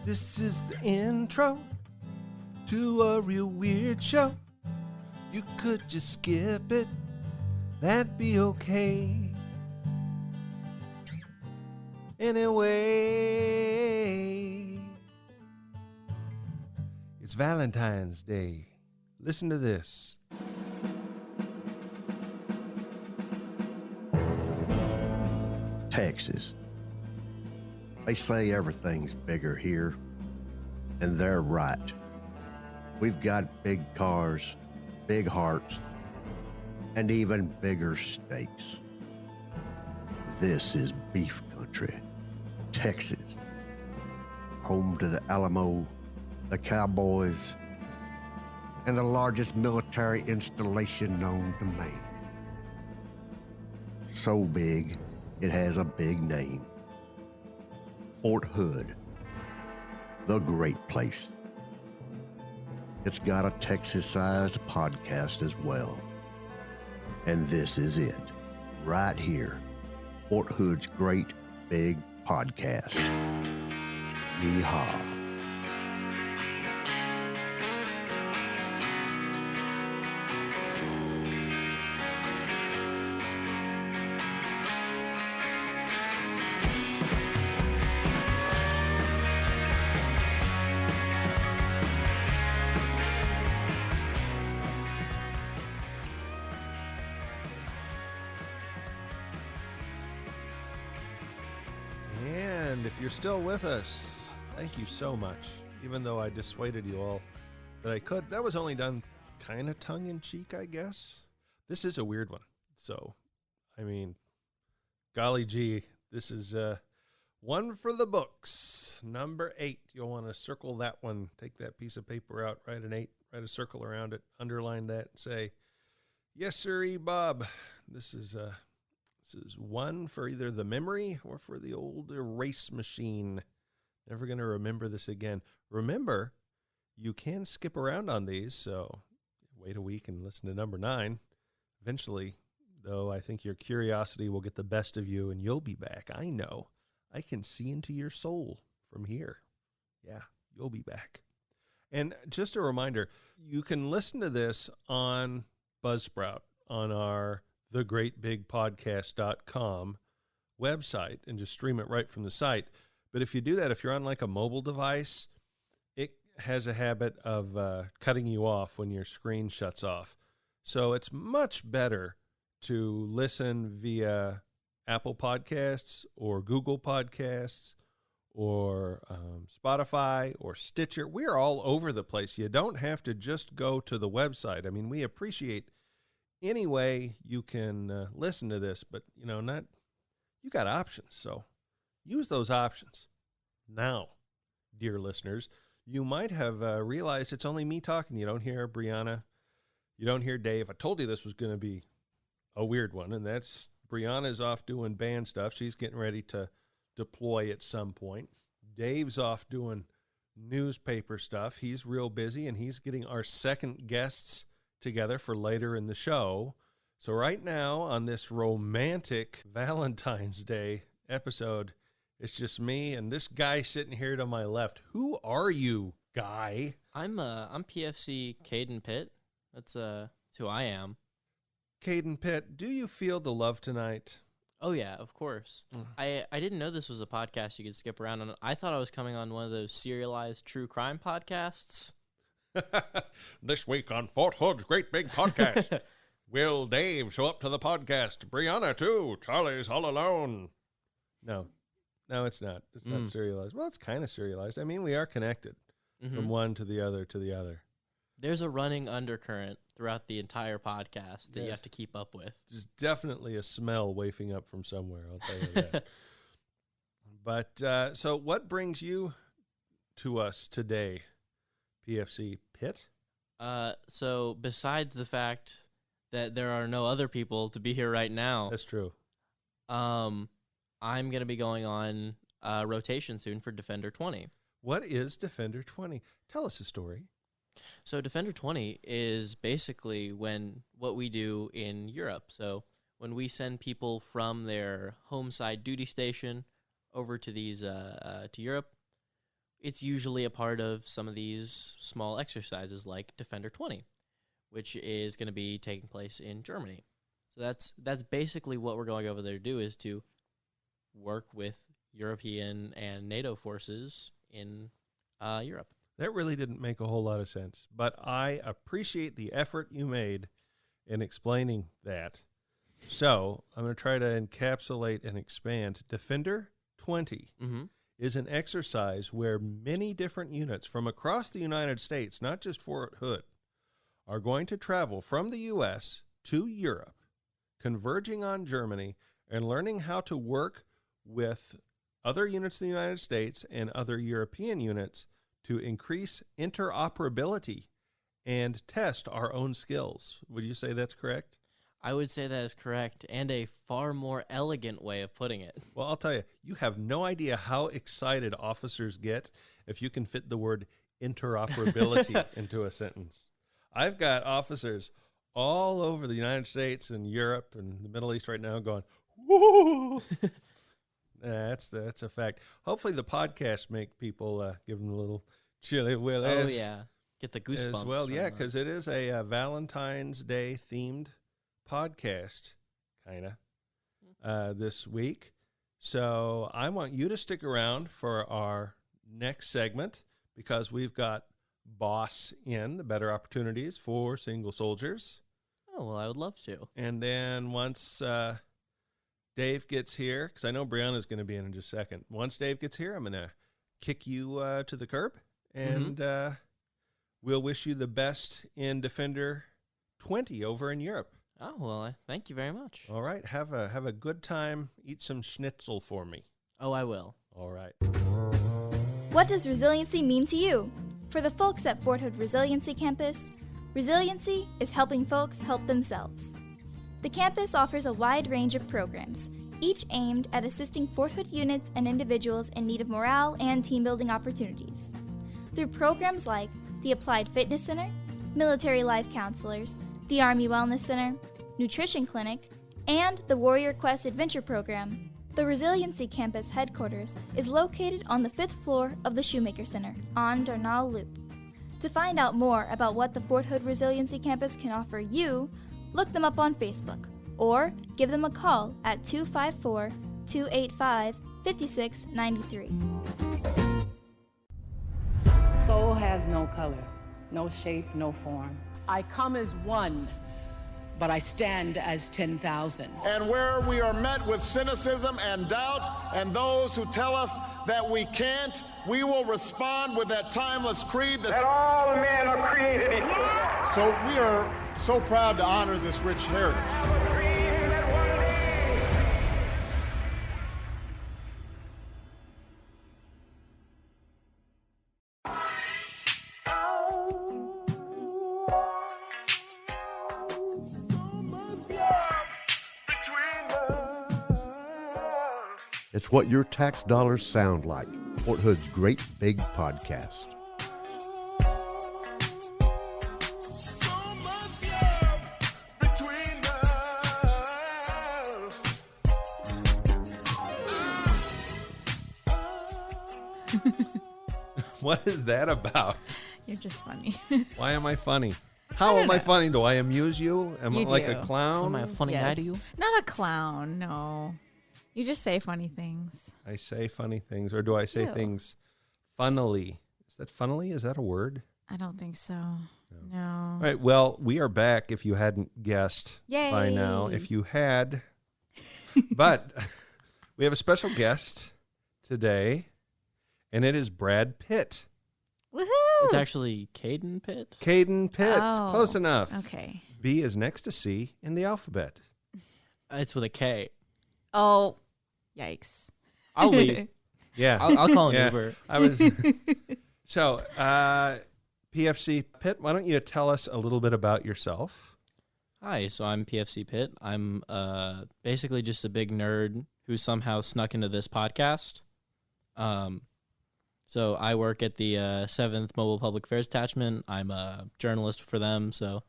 This is the intro to a real weird show. You could just skip it, that'd be okay. Anyway, it's Valentine's Day. Listen to this. Texas. They say everything's bigger here, and they're right. We've got big cars, big hearts, and even bigger steaks. This is beef country, Texas, home to the Alamo, the Cowboys, and the largest military installation known to man. So big, it has a big name. Fort Hood, the great place. It's got a Texas-sized podcast as well. And this is it, right here. Fort Hood's great big podcast. Yeehaw. And if you're still with us, thank you so much. Even though I dissuaded you all that I could, that was only done kind of tongue-in-cheek, I guess. This is a weird one. So, I mean, golly gee, this is one for the books. Number 8. You'll want to circle that one. Take that piece of paper out, write an 8, write a circle around it, underline that, and say, yes, sirree, Bob. This is one for either the memory or for the old erase machine. Never going to remember this again. Remember, you can skip around on these, so wait a week and listen to number 9. Eventually, though, I think your curiosity will get the best of you and you'll be back. I know. I can see into your soul from here. Yeah, you'll be back. And just a reminder, you can listen to this on Buzzsprout on our thegreatbigpodcast.com website and just stream it right from the site. But if you do that, if you're on like a mobile device, it has a habit of cutting you off when your screen shuts off. So it's much better to listen via Apple Podcasts or Google Podcasts or Spotify or Stitcher. We're all over the place. You don't have to just go to the website. I mean, we appreciate any way you can listen to this, but you got options, so use those options. Now, dear listeners, you might have realized it's only me talking. You don't hear Brianna, you don't hear Dave. I told you this was going to be a weird one, and that's Brianna's off doing band stuff. She's getting ready to deploy at some point. Dave's off doing newspaper stuff. He's real busy, and he's getting our second guests together for later in the show. So right now on this romantic Valentine's Day episode, it's just me and this guy sitting here to my left. Who are you, guy? I'm PFC Kaden Pitt. That's who I am. Kaden Pitt, do you feel the love tonight? Oh yeah, of course. I didn't know this was a podcast you could skip around on. I thought I was coming on one of those serialized true crime podcasts. This week on Fort Hood's Great Big Podcast, will Dave show up to the podcast? Brianna too. Charlie's all alone. No, it's not. It's not serialized. Well, it's kind of serialized. I mean, we are connected from one to the other to the other. There's a running undercurrent throughout the entire podcast that you have to keep up with. There's definitely a smell wafting up from somewhere, I'll tell you that. But, so what brings you to us today, PFC Pitt? So besides the fact that there are no other people to be here right now. That's true. I'm going to be going on rotation soon for Defender 20. What is Defender 20? Tell us a story. So Defender 20 is basically what we do in Europe. So when we send people from their home side duty station over to these to Europe, it's usually a part of some of these small exercises like Defender 20, which is going to be taking place in Germany. So that's basically what we're going over there to do, is to work with European and NATO forces in Europe. That really didn't make a whole lot of sense, but I appreciate the effort you made in explaining that. So I'm going to try to encapsulate and expand. Defender 20 is an exercise where many different units from across the United States, not just Fort Hood, are going to travel from the U.S. to Europe, converging on Germany, and learning how to work with other units in the United States and other European units to increase interoperability and test our own skills. Would you say that's correct? I would say that is correct, and a far more elegant way of putting it. Well, I'll tell you, you have no idea how excited officers get if you can fit the word interoperability into a sentence. I've got officers all over the United States and Europe and the Middle East right now going, whoa! That's a fact. Hopefully the podcast make people give them a little chilly willies. Oh, yeah. Get the goosebumps. As well, yeah, because it is a Valentine's Day themed podcast, kind of, this week. So I want you to stick around for our next segment, because we've got Boss in, the better opportunities for single soldiers. Oh, well, I would love to. And then once Dave gets here, because I know Brianna's going to be in just a second. Once Dave gets here, I'm going to kick you to the curb, and we'll wish you the best in Defender 20 over in Europe. Oh, well, thank you very much. All right. Have a good time. Eat some schnitzel for me. Oh, I will. All right. What does resiliency mean to you? For the folks at Fort Hood Resiliency Campus, resiliency is helping folks help themselves. The campus offers a wide range of programs, each aimed at assisting Fort Hood units and individuals in need of morale and team-building opportunities. Through programs like the Applied Fitness Center, Military Life Counselors, the Army Wellness Center, Nutrition Clinic, and the Warrior Quest Adventure Program, the Resiliency Campus headquarters is located on the 5th floor of the Shoemaker Center on Darnall Loop. To find out more about what the Fort Hood Resiliency Campus can offer you, look them up on Facebook or give them a call at 254-285-5693. Soul has no color, no shape, no form. I come as one, but I stand as 10,000. And where we are met with cynicism and doubt, and those who tell us that we can't, we will respond with that timeless creed that all men are created equal. So we are so proud to honor this rich heritage. It's what your tax dollars sound like. Fort Hood's Great Big Podcast. What is that about? You're just funny. Why am I funny? How am I funny? Do I amuse you? Am I You like do. a clown? Am I a funny guy to you? Not a clown, no. You just say funny things. I say funny things, or do I say Ew. things funnily? Is that funnily? Is that a word? I don't think so. No. All right. Well, we are back. If you hadn't guessed by now, Yay. if you had, but we have a special guest today, and it is Brad Pitt. Woohoo! It's actually Kaden Pitt. Kaden Pitt. Oh, Close enough. Okay. B is next to C in the alphabet. It's with a K. Oh, yikes. I'll leave. Yeah. I'll call an Yeah. Uber. I was. So, PFC Pitt, why don't you tell us a little bit about yourself? Hi, so I'm PFC Pitt. I'm basically just a big nerd who somehow snuck into this podcast. So I work at the 7th Mobile Public Affairs Attachment. I'm a journalist for them, so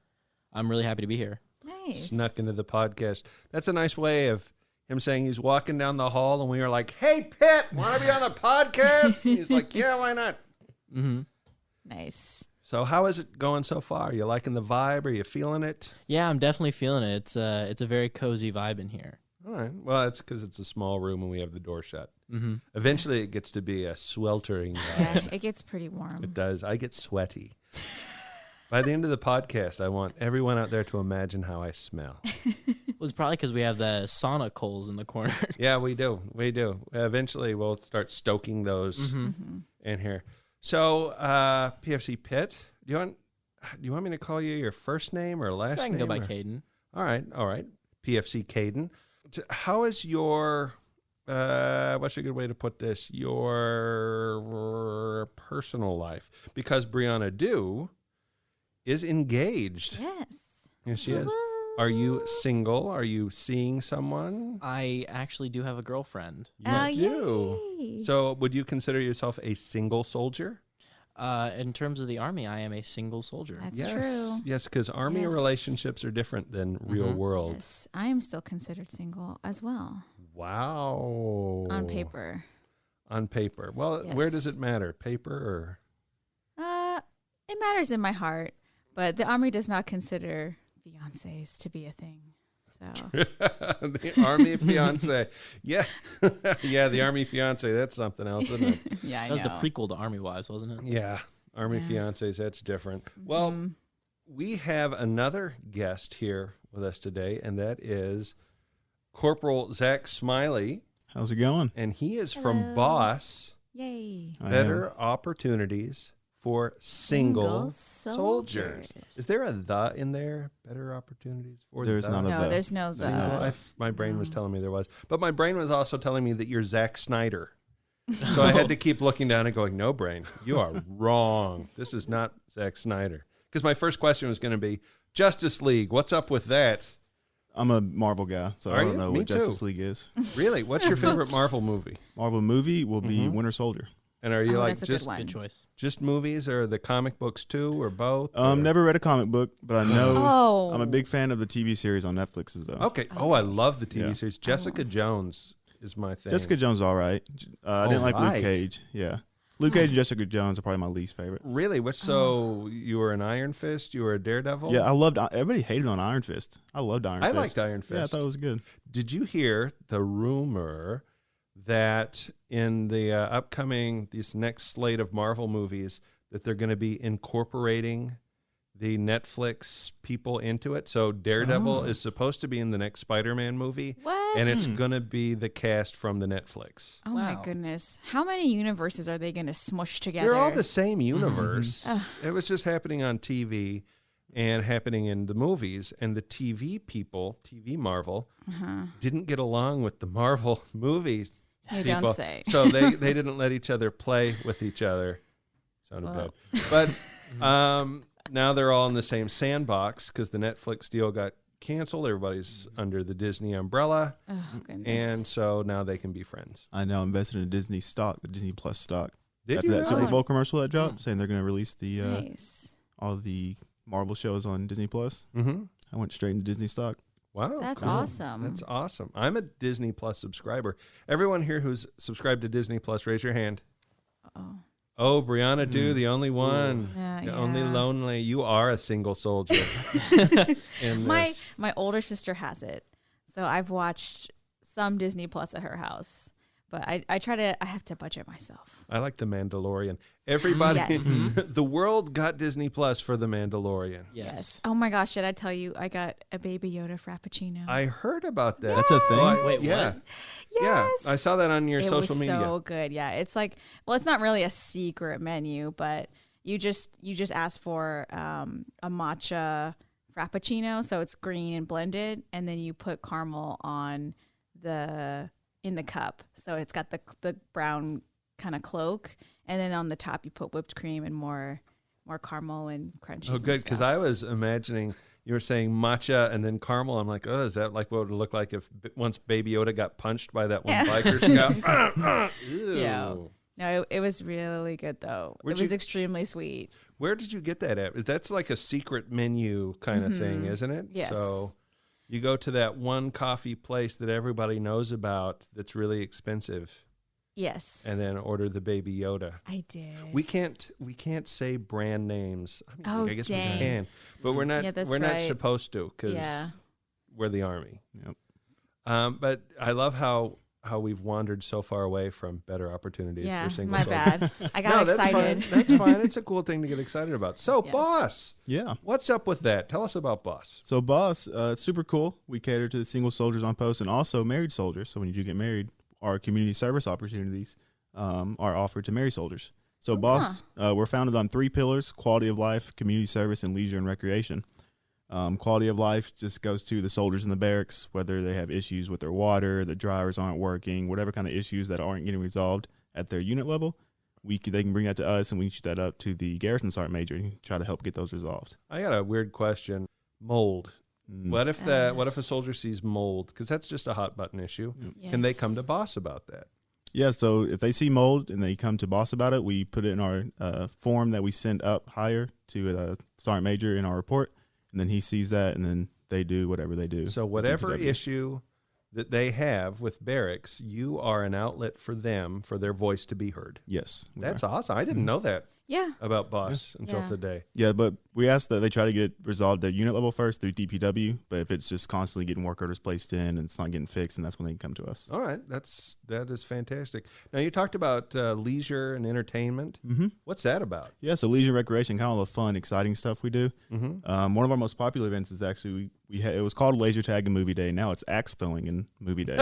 I'm really happy to be here. Nice. Snuck into the podcast. That's a nice way of him saying he's walking down the hall, and we were like, "Hey, Pitt, want to be on the podcast?" And he's like, "Yeah, why not?" Mm-hmm. Nice. So how is it going so far? You liking the vibe? Are you feeling it? Yeah, I'm definitely feeling it. It's a very cozy vibe in here. All right. Well, it's because it's a small room and we have the door shut. Mm-hmm. Eventually, it gets to be a sweltering Yeah, vibe. it gets pretty warm. It does. I get sweaty. By the end of the podcast, I want everyone out there to imagine how I smell. It was probably because we have the sauna coals in the corner. Yeah, we do. We do. Eventually, we'll start stoking those Mm-hmm. in here. So, PFC Pitt, do you want me to call you your first name or last I name? can go by or- Kaden. All right. PFC Kaden. How is your, what's a good way to put this, your personal life? Because Brianna is engaged. Yes. Yes, she is. Are you single? Are you seeing someone? I actually do have a girlfriend. You do. Yay. So would you consider yourself a single soldier? In terms of the Army, I am a single soldier. That's Yes. true. Yes, because Army Yes. relationships are different than real Mhm. world. Yes, I am still considered single as well Wow. on paper. On paper. Well, where does Yes. it matter? Paper or? It matters in my heart, but the Army does not consider fiancés to be a thing. So The Army fiance. Yeah. Yeah, the Army fiance. That's something else, isn't it? yeah, I That was know. the prequel to Army Wives, wasn't it? Yeah. Army Yeah. fiancés, that's different. Well, Mhm. we have another guest here with us today, and that is Corporal Zach Smiley, How's it going? and he is from Hello. Boss Yay. I Better Opportunities for Single Soldiers. soldiers. Is there a "the" in there? Better Opportunities for There's the? not a No, the. there's no the. Single. My brain was No. telling me there was, but my brain was also telling me that you're Zack Snyder. So I had to keep looking down and going, "No, brain, you are wrong. This is not Zack Snyder." Because my first question was going to be Justice League. What's up with that? I'm a Marvel guy, so Are I don't you? know Me what too. Justice League is. Really? What's your favorite Marvel movie? Marvel movie will be Mhm. Winter Soldier. And are you Oh, like that's a good just one. Good choice. just movies or the comic books too, or both? or- Never read a comic book, but I know Oh. I'm a big fan of the TV series on Netflix. Though. Okay. Oh, I love the TV Yeah. series. Jessica Jones is my thing. Jessica Jones, all right. I didn't like Alright. Luke Cage. Yeah, Luke Cage and Jessica Jones are probably my least favorite. Really? What? So you were an Iron Fist? You were a Daredevil? Yeah, I loved. Everybody hated on Iron Fist. I loved Iron I Fist. liked Iron Fist. Yeah, I thought it was good. Did you hear the rumor that in the this next slate of Marvel movies that they're going to be incorporating the Netflix people into it? So Daredevil is supposed to be in the next Spider-Man movie, What? and it's going to be the cast from the Netflix. Oh Wow. my goodness. How many universes are they going to smush together? They're all the same universe. Ugh. It was just happening on TV and happening in the movies, and the TV people, TV Marvel, didn't get along with the Marvel movies. You people. don't say. So they didn't let each other play with each other. Sounded Whoa. bad. But now they're all in the same sandbox because the Netflix deal got canceled. Everybody's under the Disney umbrella. Oh, goodness. And so now they can be friends. I know. I invested in Disney stock, the Disney Plus stock. Did After you that really? Super Bowl commercial that dropped, saying they're going to release the Nice. all the Marvel shows on Disney Plus. Mm-hmm. I went straight into Disney stock. Wow. That's cool. awesome. That's awesome. I'm a Disney Plus subscriber. Everyone here who's subscribed to Disney Plus, raise your hand. Oh. Oh, Brianna, the only one. Yeah, The only yeah. lonely. You are a single soldier. in My this. my older sister has it, so I've watched some Disney Plus at her house. But I have to budget myself. I like The Mandalorian. Everybody, Yes. the world got Disney Plus for The Mandalorian. Yes. Oh my gosh! Did I tell you I got a Baby Yoda Frappuccino? I heard about that. That's a thing? Wait, yeah. what? Yeah, Yes. I saw that on your it social was media. so good. Yeah, it's like, well, it's not really a secret menu, but you just ask for a matcha frappuccino, so it's green and blended, and then you put caramel on in the cup, so it's got the brown kind of cloak, and then on the top you put whipped cream and more caramel and crunchies. Oh, good, because I was imagining you were saying matcha and then caramel. I'm like, oh, is that like what it would look like if once Baby Yoda got punched by that one biker scout? Ew. Yeah. No, it was really good though. Where'd it was you- extremely sweet. Where did you get that at? That's like a secret menu kind of thing, isn't it? Yes. So you go to that one coffee place that everybody knows about that's really expensive. Yes. and then order the Baby Yoda. I did. We can't say brand names. I guess dang. we can, but we're not. Yeah, that's we're not right. supposed to because we're the Army. Yep. But I love how we've wandered so far away from better opportunities for single my soldiers. bad. I got excited. That's fine. It's a cool thing to get excited about. So, Boss. Yeah. What's up with that? Tell us about Boss. So Boss, it's super cool. We cater to the single soldiers on post and also married soldiers. So when you do get married, our community service opportunities are offered to married soldiers. So Boss, we're founded on 3 pillars: quality of life, community service, and leisure and recreation. Quality of life just goes to the soldiers in the barracks, whether they have issues with their water, the dryers aren't working, whatever kind of issues that aren't getting resolved at their unit level. They can bring that to us, and we can shoot that up to the garrison sergeant major and try to help get those resolved. I got a weird question. Mold. What if a soldier sees mold? Because that's just a hot button issue. Yes. Can they come to Boss about that? Yeah, so if they see mold and they come to Boss about it, we put it in our form that we send up higher to the sergeant major in our report, and then he sees that, and then they do whatever they do. So whatever issue that they have with barracks, you are an outlet for them, for their voice to be heard. Yes. That's awesome. I didn't know that Yeah. about Boss until today. Yeah, but we ask that they try to get it resolved at unit level first through DPW, but if it's just constantly getting work orders placed in and it's not getting fixed, and that's when they can come to us. All right. That is fantastic. Now, you talked about leisure and entertainment. Mm-hmm. What's that about? Yeah, so leisure and recreation, kind of the fun, exciting stuff we do. Mm-hmm. One of our most popular events is actually, it was called Laser Tag and Movie Day. Now it's axe throwing and movie day.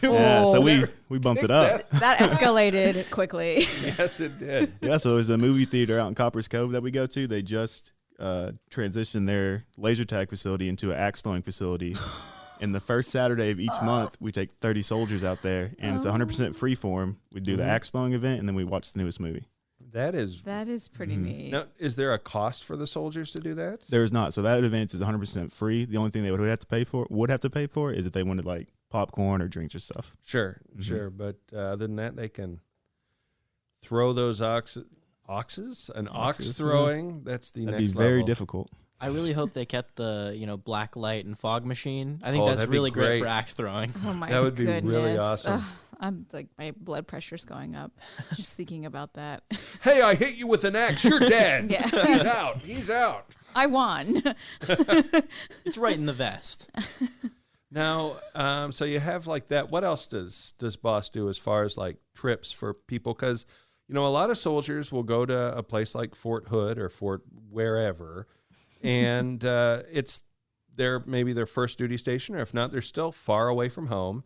So we bumped it up. That escalated quickly. Yes, it did. Yeah, so there's a movie theater out in Copper's Cove that we go to. They just transitioned their laser tag facility into an axe throwing facility. And the first Saturday of each month, we take 30 soldiers out there, and it's 100% free form. We do the axe throwing event, and then we watch the newest movie. That is pretty neat. Now, is there a cost for the soldiers to do that? There is not. So that event is 100% free. The only thing they would have to pay for is if they wanted like popcorn or drinks or stuff. Sure. But other than that, they can throw those oxes. An ox throwing. That's the That'd next be very level. difficult. I really hope they kept the black light and fog machine. I think that's that'd be really great for great. axe throwing. Oh my That would be goodness. really awesome. Ugh, I'm like, my blood pressure's going up just thinking about that. Hey, I hit you with an axe. You're dead. Yeah. He's out. I won. It's right in the vest. Now, so you have like that. What else does Boss do as far as like trips for people? Because, a lot of soldiers will go to a place like Fort Hood or Fort wherever, and it's maybe their first duty station, or if not, they're still far away from home.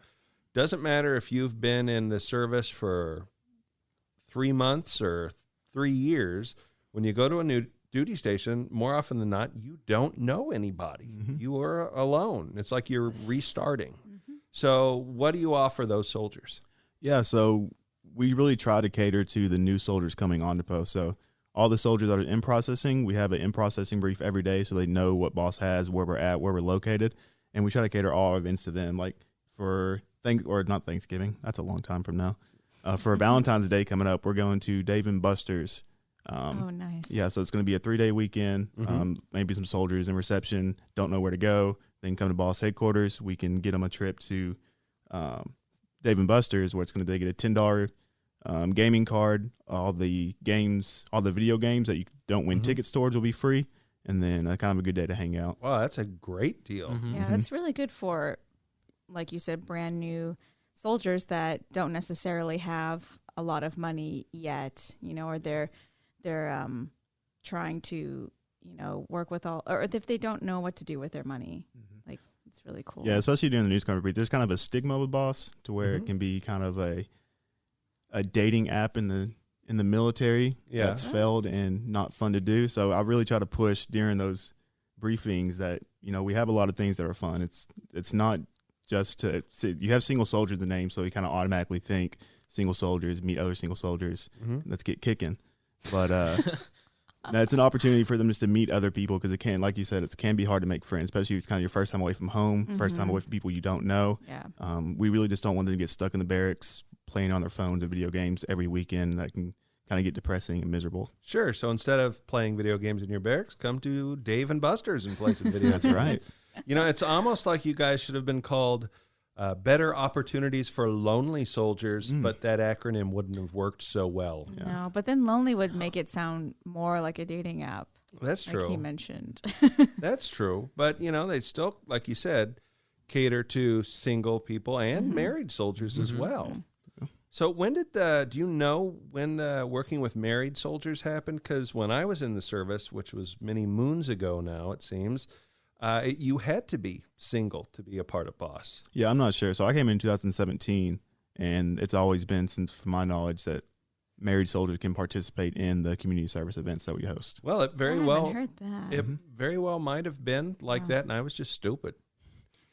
Doesn't matter if you've been in the service for 3 months or 3 years. When you go to a new duty station, more often than not, you don't know anybody. Mm-hmm. You are alone. It's like you're restarting. Mm-hmm. So what do you offer those soldiers? Yeah, so we really try to cater to the new soldiers coming on to post. So all the soldiers that are in processing, we have an in-processing brief every day so they know what Boss has, where we're at, where we're located, and we try to cater all our events to them. Like for not Thanksgiving, that's a long time from now. For Valentine's Day coming up, we're going to Dave & Buster's. Oh, nice. Yeah, so it's going to be a 3-day weekend. Mm-hmm. Maybe some soldiers in reception don't know where to go. They can come to Boss headquarters. We can get them a trip to Dave & Buster's, where they get a $10 gaming card. All the video games that you don't win tickets towards will be free, and then kind of a good day to hang out. Wow, that's a great deal. Mm-hmm. Yeah, that's really good for, like you said, brand new soldiers that don't necessarily have a lot of money yet, or they're trying to, work with or if they don't know what to do with their money. Like, it's really cool. Yeah, especially during the newscomer brief. There's kind of a stigma with Boss to where it can be kind of a dating app in the military that's failed and not fun to do. So I really try to push during those briefings that, we have a lot of things that are fun. It's not just you have single soldier in the name, so you kind of automatically think single soldiers, meet other single soldiers, let's get kicking. But it's an opportunity for them just to meet other people, because it can, like you said, it can be hard to make friends, especially if it's kind of your first time away from home, first time away from people you don't know. Yeah. We really just don't want them to get stuck in the barracks playing on their phones and video games every weekend. That can kind of get depressing and miserable. Sure. So instead of playing video games in your barracks, come to Dave & Buster's and play some video games. That's right. It's almost like you guys should have been called better opportunities for lonely soldiers, but that acronym wouldn't have worked so well. Yeah. No, but then lonely would make it sound more like a dating app. That's true. Like he mentioned. That's true. But, they still, like you said, cater to single people and married soldiers as well. So when did do you know when working with married soldiers happened? Because when I was in the service, which was many moons ago now, it seems, you had to be single to be a part of BOSS. Yeah, I'm not sure. So I came in 2017, and it's always been, since from my knowledge, that married soldiers can participate in the community service events that we host. Well, it very I well haven't heard that. it very well might have been like that, and I was just stupid.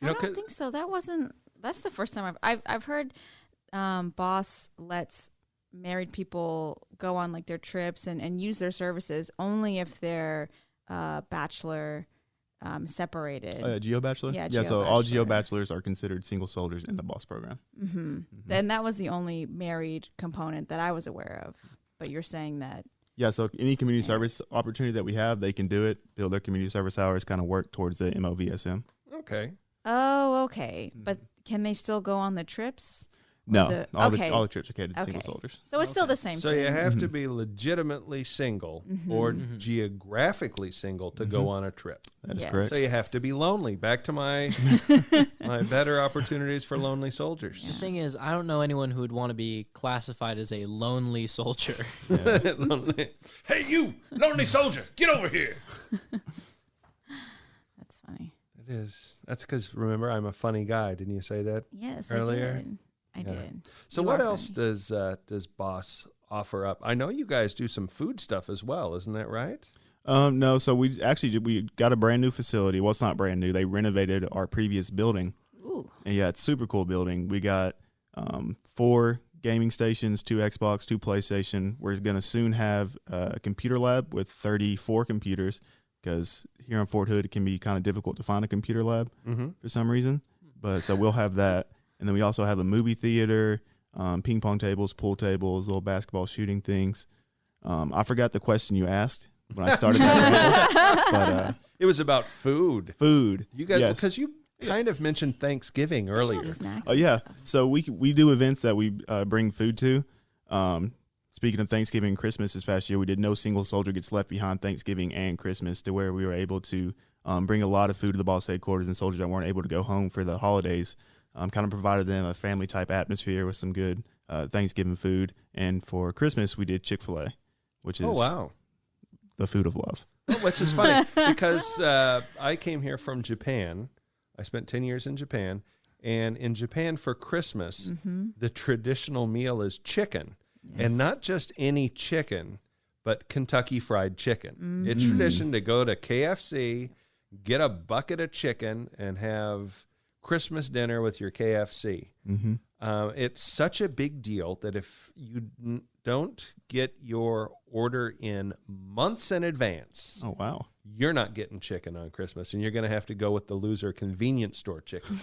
I don't think so. That's the first time I've heard BOSS lets married people go on like their trips and use their services only if they're bachelor separated. Oh, yeah, Geo Bachelor? Yeah, so all Geo Bachelors are considered single soldiers in the BOSS program. And that was the only married component that I was aware of. But you're saying that... Yeah, so any community service opportunity that we have, they can do it, build their community service hours, kind of work towards the MOVSM. Okay. Oh, okay. But can they still go on the trips? No, all the trips are catered to single soldiers. So it's still the same So thing. you have to be legitimately single or geographically single to go on a trip. That is correct. So you have to be lonely. Back to my my better opportunities for lonely soldiers. The thing is, I don't know anyone who would want to be classified as a lonely soldier. Lonely. Hey, you, lonely soldier, get over here. That's funny. It is. That's because, remember, I'm a funny guy. Didn't you say that Yes, earlier? I did. So You what are else funny. does BOSS offer up? I know you guys do some food stuff as well. Isn't that right? No, so we got a brand new facility. Well, it's not brand new. They renovated our previous building. Ooh. And yeah, it's a super cool building. We got 4 gaming stations, 2 Xbox, 2 PlayStation. We're going to soon have a computer lab with 34 computers, because here in Fort Hood, it can be kind of difficult to find a computer lab for some reason. But so we'll have that. And then we also have a movie theater, ping pong tables, pool tables, little basketball shooting things. I forgot the question you asked when I started that. But it was about food. Food. You guys, yes. because you kind of mentioned Thanksgiving earlier. Snacks Oh yeah. So we do events that we bring food to. Speaking of Thanksgiving and Christmas, this past year we did No Single Soldier Gets Left Behind Thanksgiving and Christmas, to where we were able to bring a lot of food to the BOSS headquarters, and soldiers that weren't able to go home for the holidays. Kind of provided them a family type atmosphere with some good Thanksgiving food. And for Christmas, we did Chick-fil-A, which is the food of love. Oh, which is funny because I came here from Japan. I spent 10 years in Japan. And in Japan for Christmas, the traditional meal is chicken. Yes. And not just any chicken, but Kentucky Fried Chicken. It's tradition to go to KFC, get a bucket of chicken, and have Christmas dinner with your KFC. It's such a big deal that if you don't get your order in months in advance, oh wow, you're not getting chicken on Christmas, and you're going to have to go with the loser convenience store chicken,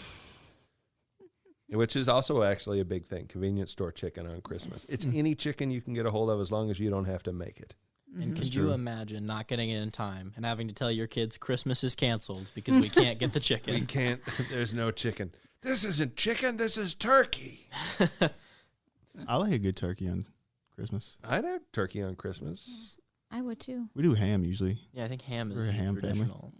which is also actually a big thing. Convenience store chicken on Christmas. It's any chicken you can get a hold of as long as you don't have to make it. And could you imagine not getting it in time and having to tell your kids Christmas is canceled because we can't get the chicken? We can't. There's no chicken. This isn't chicken. This is turkey. I like a good turkey on Christmas. I'd have turkey on Christmas. I would too. We do ham usually. Yeah, I think ham is We're a ham traditional.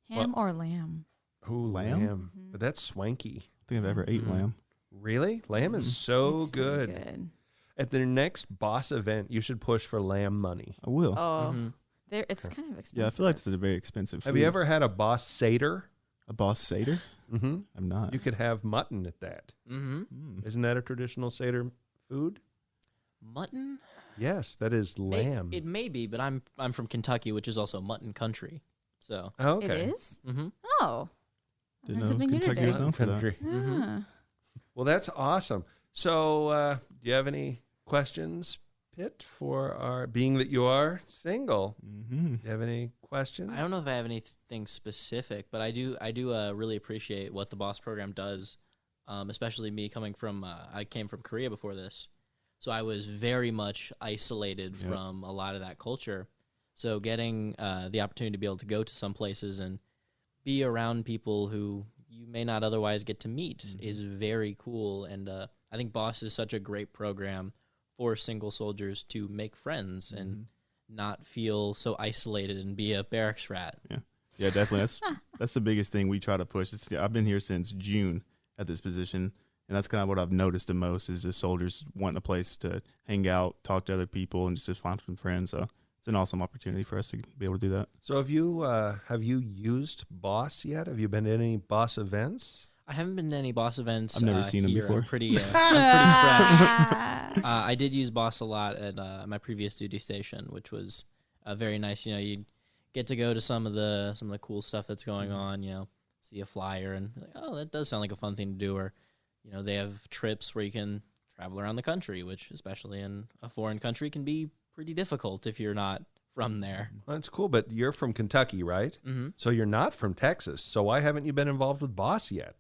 Ham or lamb. Ooh, lamb. But that's swanky. I think I've ever ate lamb. Really? Lamb is so It's good. really good. At the next BOSS event, you should push for lamb money. I will. Oh, it's kind of expensive. Yeah, I feel like this is a very expensive food. Have you ever had a BOSS Seder? A BOSS Seder? Mm-hmm. I'm not. You could have mutton at that. Isn't that a traditional Seder food? Mutton? Yes, that is lamb. It may be, but I'm from Kentucky, which is also mutton country. So okay. It is? Oh. Didn't That's know something new Kentucky today. was known for that. Country. Ah. Well, that's awesome. So, do you have any questions, Pitt, for our, being that you are single? Do you have any questions? I don't know if I have anything specific, but I do really appreciate what the BOSS program does, especially me coming from, I came from Korea before this. So I was very much isolated from a lot of that culture. So getting the opportunity to be able to go to some places and be around people who you may not otherwise get to meet is very cool. And I think BOSS is such a great program for single soldiers to make friends and not feel so isolated and be a barracks rat. Yeah, definitely. That's the biggest thing we try to push. I've been here since June at this position, and that's kind of what I've noticed the most is the soldiers wanting a place to hang out, talk to other people, and just find some friends. So it's an awesome opportunity for us to be able to do that. So have you used BOSS yet? Have you been to any BOSS events? I haven't been to any BOSS events. I've never seen them here. before. I'm pretty fresh. I did use BOSS a lot at my previous duty station, which was very nice. You know, you get to go to some of the cool stuff that's going on. You know, see a flyer and be like, oh, that does sound like a fun thing to do. Or, you know, they have trips where you can travel around the country, which, especially in a foreign country, can be pretty difficult if you're not from there. Well, that's cool, but you're from Kentucky, right? Mm-hmm. So you're not from Texas. So why haven't you been involved with BOSS yet?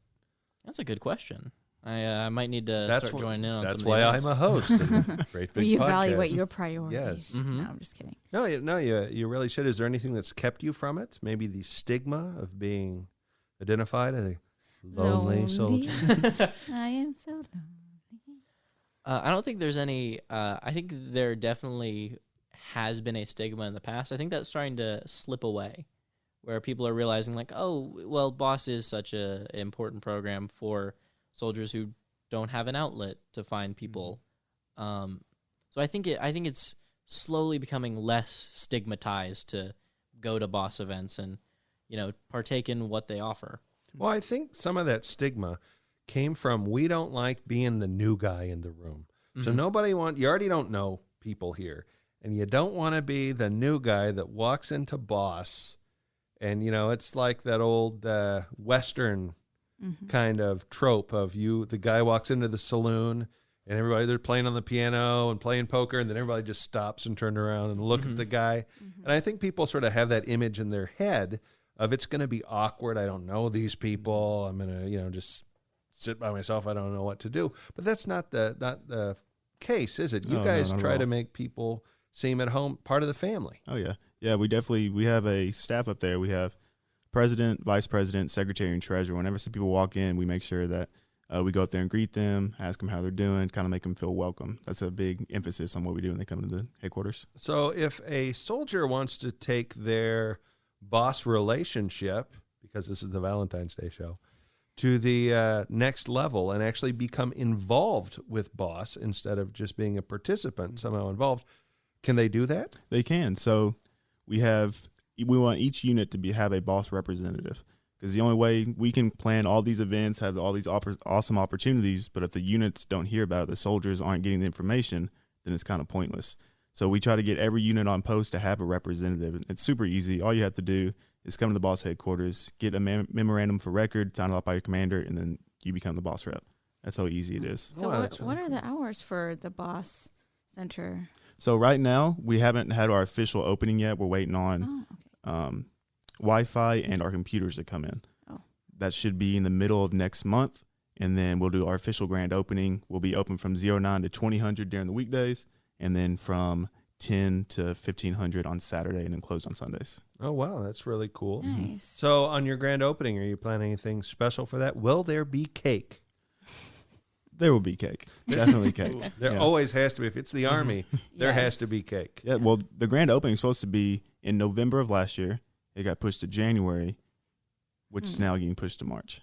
That's a good question. I might need to start joining in on some of the That's why events. I'm a host. Of a great big We podcast. evaluate your priorities. Yes. No, I'm just kidding. No, you really should. Is there anything that's kept you from it? Maybe the stigma of being identified as a lonely soldier? I am so lonely. I don't think there's any. I think there definitely has been a stigma in the past. I think that's starting to slip away, where people are realizing like, oh, well, BOSS is such a important program for soldiers who don't have an outlet to find people. So I think it's slowly becoming less stigmatized to go to BOSS events and, you know, partake in what they offer. Well, I think some of that stigma came from we don't like being the new guy in the room. So you already don't know people here, and you don't want to be the new guy that walks into BOSS. And, you know, it's like that old Western kind of trope of the guy walks into the saloon and everybody, they're playing on the piano and playing poker, and then everybody just stops and turn around and look at the guy. And I think people sort of have that image in their head of it's going to be awkward. I don't know these people. I'm going to, you know, just sit by myself. I don't know what to do. But that's not the case, is it? You guys try to make people seem at home, part of the family. Oh, yeah. Yeah, we have a staff up there. We have president, vice president, secretary, and treasurer. Whenever some people walk in, we make sure that we go up there and greet them, ask them how they're doing, kind of make them feel welcome. That's a big emphasis on what we do when they come to the headquarters. So if a soldier wants to take their BOSS relationship, because this is the Valentine's Day show, to the next level and actually become involved with BOSS instead of just being a participant somehow involved, can they do that? They can. So we want each unit to have a BOSS representative, because the only way we can plan all these events, have all these awesome opportunities, but if the units don't hear about it, the soldiers aren't getting the information, then it's kind of pointless. So we try to get every unit on post to have a representative. It's super easy. All you have to do is come to the BOSS headquarters, get a memorandum for record, signed off by your commander, and then you become the BOSS rep. That's how easy it is. So what are the hours for the BOSS Center? So right now, we haven't had our official opening yet. We're waiting on Wi-Fi and our computers to come in. Oh. That should be in the middle of next month, and then we'll do our official grand opening. We'll be open from 09 to 2000 during the weekdays, and then from 10 to 1500 on Saturday, and then closed on Sundays. Oh, wow. That's really cool. Nice. So on your grand opening, are you planning anything special for that? Will there be cake? There will be cake. Definitely cake. There always has to be. If it's the Army, there has to be cake. Yeah, well, the grand opening is supposed to be in November of last year. It got pushed to January, which is now getting pushed to March.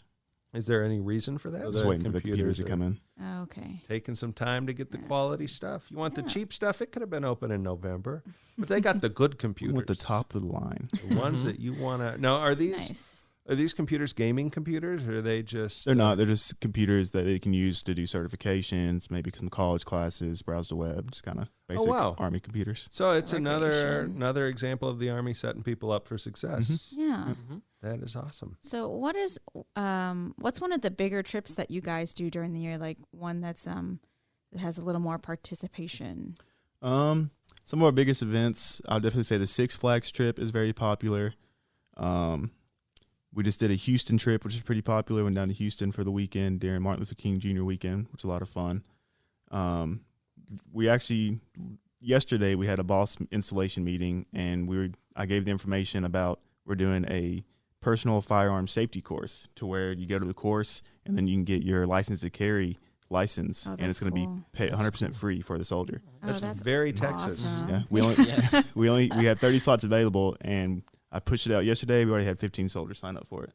Is there any reason for that? Just waiting for the computers to come in. Oh, okay. Taking some time to get the quality stuff. You want the cheap stuff? It could have been open in November. But they got the good computers. With the top of the line. The ones that you want to... Now, are these... Nice. Are these computers gaming computers, or are they just... They're not. They're just computers that they can use to do certifications, maybe some college classes, browse the web, just kind of basic Army computers. So it's another example of the Army setting people up for success. Yeah. That is awesome. So what's one of the bigger trips that you guys do during the year, like one that's that has a little more participation? Some of our biggest events, I'll definitely say the Six Flags trip is very popular. We just did a Houston trip, which is pretty popular. Went down to Houston for the weekend during Martin Luther King Jr. weekend, which was a lot of fun. Yesterday we had a BOSS installation meeting, and I gave the information about we're doing a personal firearm safety course, to where you go to the course and then you can get your license to carry license, and it's going to be paid 100% free for the soldier. That's very Texas. Awesome. Yeah, we have 30 slots available, and I pushed it out yesterday. We already had 15 soldiers sign up for it.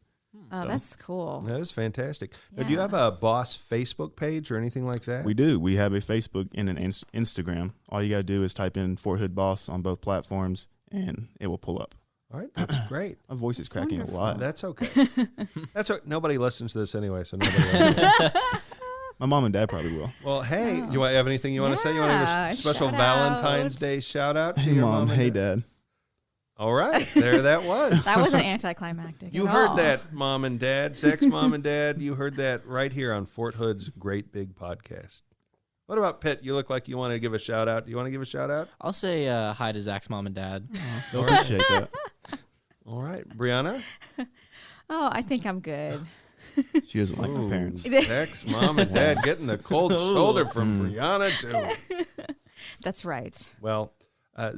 Oh, that's cool. That is fantastic. Yeah. Now, do you have a Boss Facebook page or anything like that? We do. We have a Facebook and an Instagram. All you got to do is type in Fort Hood Boss on both platforms, and it will pull up. All right, that's great. My voice is cracking wonderful. a lot. That's okay. Nobody listens to this anyway, so nobody listens. My mom and dad probably will. Well, hey, you have anything you want to say? You want to give a special shout Valentine's out. Day shout out to Hey, your Mom. and Hey, dad? Dad. All right, there that was. That wasn't anticlimactic. You at heard all. that, Mom and Dad, Zach's mom and dad. You heard that right here on Fort Hood's Great Big Podcast. What about Pitt? You look like you want to give a shout out. Do you want to give a shout out? I'll say hi to Zach's mom and dad. They'll appreciate that. All right, Brianna. Oh, I think I'm good. She doesn't like my parents. Zach's mom and dad getting the cold shoulder from Brianna too. That's right. Well,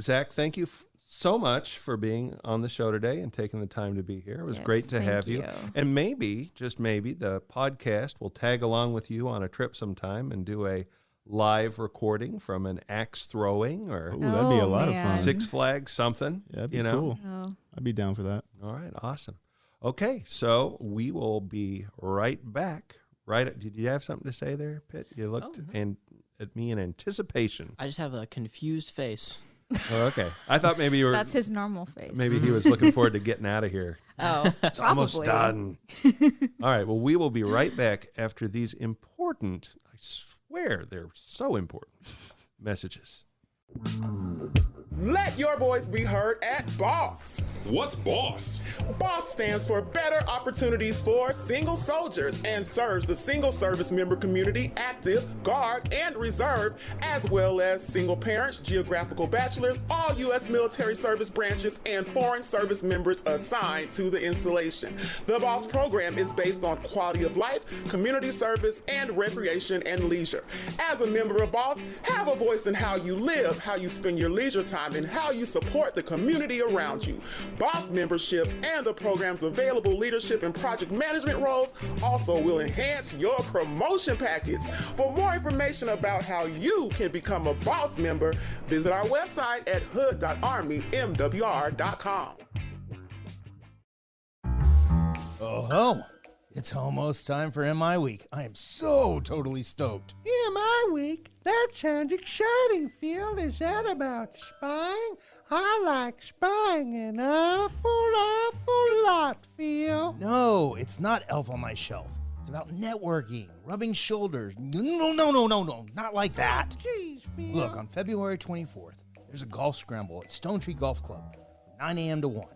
Zach, thank you so much for being on the show today and taking the time to be here. It was Yes, great to thank have you. you. And maybe, just maybe, the podcast will tag along with you on a trip sometime and do a live recording from an axe throwing or Ooh, that'd be a lot man. of fun. Six Flags something. Yeah, that'd be you know? cool. Oh. I'd be down for that. All right, awesome. Okay, so we will be right back. Did you have something to say there, Pitt? You looked at me in anticipation. I just have a confused face. Oh, okay. I thought maybe you were. That's his normal face. Maybe he was looking forward to getting out of here. Oh, It's almost done. All right. Well, we will be right back after these important, I swear they're so important, messages. Let your voice be heard at BOSS. What's BOSS? BOSS stands for Better Opportunities for Single Soldiers and serves the single service member community, active, guard, and reserve, as well as single parents, geographical bachelors, all U.S. military service branches, and foreign service members assigned to the installation. The BOSS program is based on quality of life, community service, and recreation and leisure. As a member of BOSS, have a voice in how you live, how you spend your leisure time, and how you support the community around you. BOSS membership and the program's available leadership and project management roles also will enhance your promotion package. For more information about how you can become a BOSS member, visit our website at hood.armymwr.com. Oh, it's almost time for MI Week. I am so totally stoked. MI Week? That sounds exciting, Phil. Is that about spying? I like spying an awful lot, Phil. No, it's not Elf on my Shelf. It's about networking, rubbing shoulders. No, not like that. Jeez, Phil. Look, on February 24th, there's a golf scramble at Stone Tree Golf Club from 9 a.m. to 1.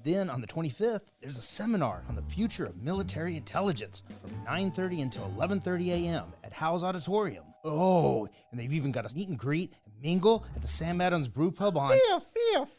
Then on the 25th, there's a seminar on the future of military intelligence from 9:30 until 11:30 a.m. at Howe's Auditorium. Oh, and they've even got a meet and greet and mingle at the Sam Adams Brew Pub on...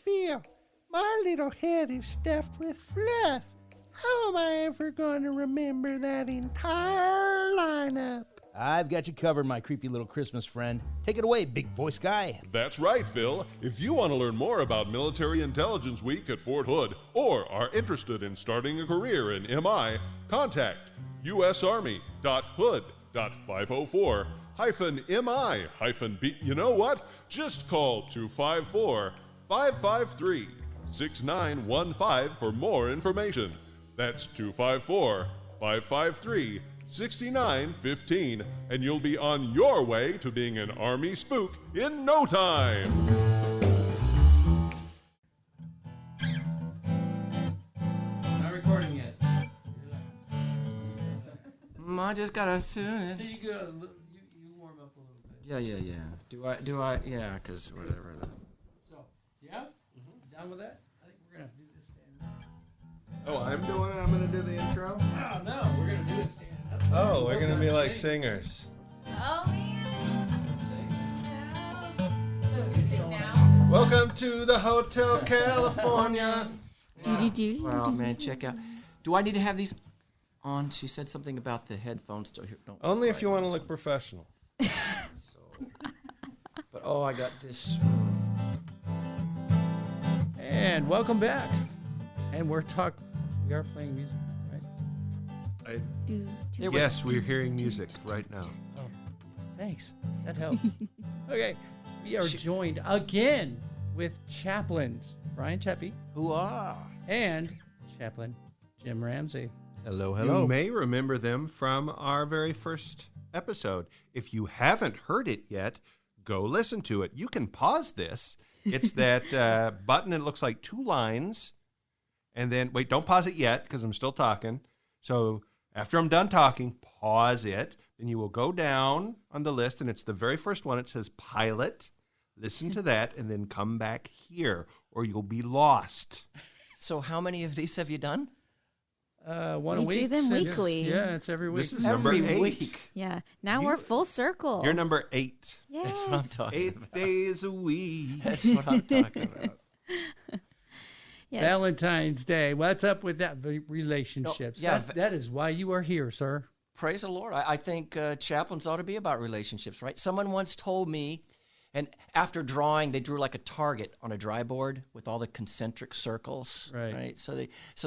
Phil. My little head is stuffed with fluff. How am I ever going to remember that entire lineup? I've got you covered, my creepy little Christmas friend. Take it away, big voice guy. That's right, Phil. If you want to learn more about Military Intelligence Week at Fort Hood or are interested in starting a career in MI, contact usarmy.hood.504-MI-B. You know what? Just call 254-553-6915 for more information. That's 254-553-6915, and you'll be on your way to being an Army spook in no time. Not recording yet. I just gotta soon. You warm up a little bit. Yeah. Do I? Yeah, because whatever. So, yeah? Done with that? I think we're going to do this standing up. Oh, I'm doing it? I'm going to do the intro? Oh, no, we're going to do it standing up. Oh, we're going to be like singers. Oh, man. Welcome to the Hotel California. Well, man, check out. Do I need to have these on? She said something about the headphones. Don't Only if you want to look professional. But I got this. And welcome back. And we We are playing music, right? Yes, we're hearing music right now. Oh, thanks. That helps. Okay, we are joined again with chaplains Brian Chepey. Hoo-ah. And Chaplain Jim Ramsey. Hello, You may remember them from our very first episode. If you haven't heard it yet, go listen to it. You can pause this. It's that button. It looks like 2 lines. And then, wait, don't pause it yet because I'm still talking. So after I'm done talking, pause it. Then you will go down on the list, and it's the very first one. It says pilot. Listen to that, and then come back here, or you'll be lost. So how many of these have you done? One a We week. do them since- weekly. Yeah, it's every week. This is number 8. week. Yeah. Now we're full circle. You're number 8. Yes. That's what I'm talking 8 about. days a week. That's what I'm talking about. Yes. Valentine's Day. What's up with that? Relationships. No, yeah, that is why you are here, sir. Praise the Lord. I think chaplains ought to be about relationships, right? Someone once told me, and after drawing, they drew like a target on a dry board with all the concentric circles, right? So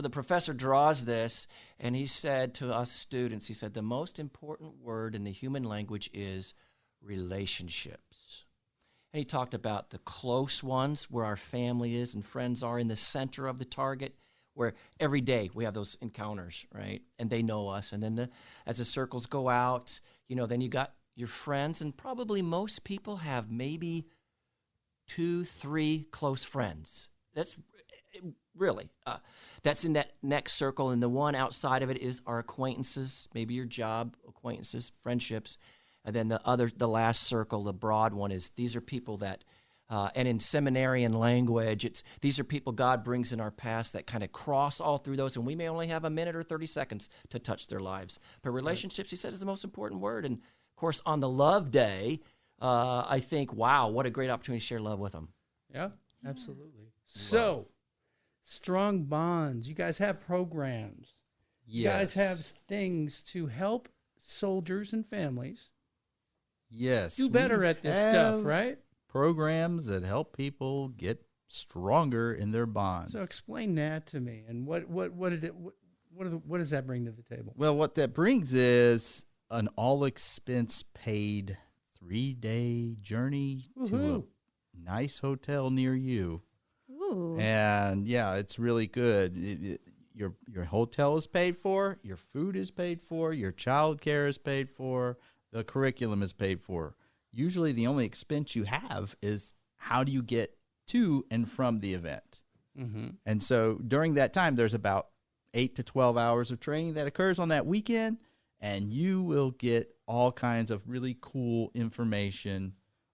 the professor draws this, and he said to us students, he said, the most important word in the human language is relationships. And he talked about the close ones, where our family is and friends are in the center of the target, where every day we have those encounters, right? And they know us. And then as the circles go out, then you got your friends, and probably most people have maybe 2, 3 close friends. That's really, that's in that next circle. And the one outside of it is our acquaintances, maybe your job acquaintances, friendships. And then the last circle, the broad one, is these are people that, and in seminarian language, these are people God brings in our past that kind of cross all through those, and we may only have a minute or 30 seconds to touch their lives. But relationships, he said, is the most important word. And of course, on the love day, I think, wow, what a great opportunity to share love with them. Yeah, absolutely. So, strong bonds. You guys have programs. Yes. You guys have things to help soldiers and families Yes. do better we at this stuff, have right? Programs that help people get stronger in their bonds. So explain that to me, and what does that bring to the table? Well, what that brings is an all-expense paid 3-day journey to a nice hotel near you. Ooh. And yeah, it's really good. Your hotel is paid for, your food is paid for, your child care is paid for, the curriculum is paid for. Usually the only expense you have is how do you get to and from the event. Mm-hmm. And so during that time, there's about 8 to 12 hours of training that occurs on that weekend, and you will get all kinds of really cool information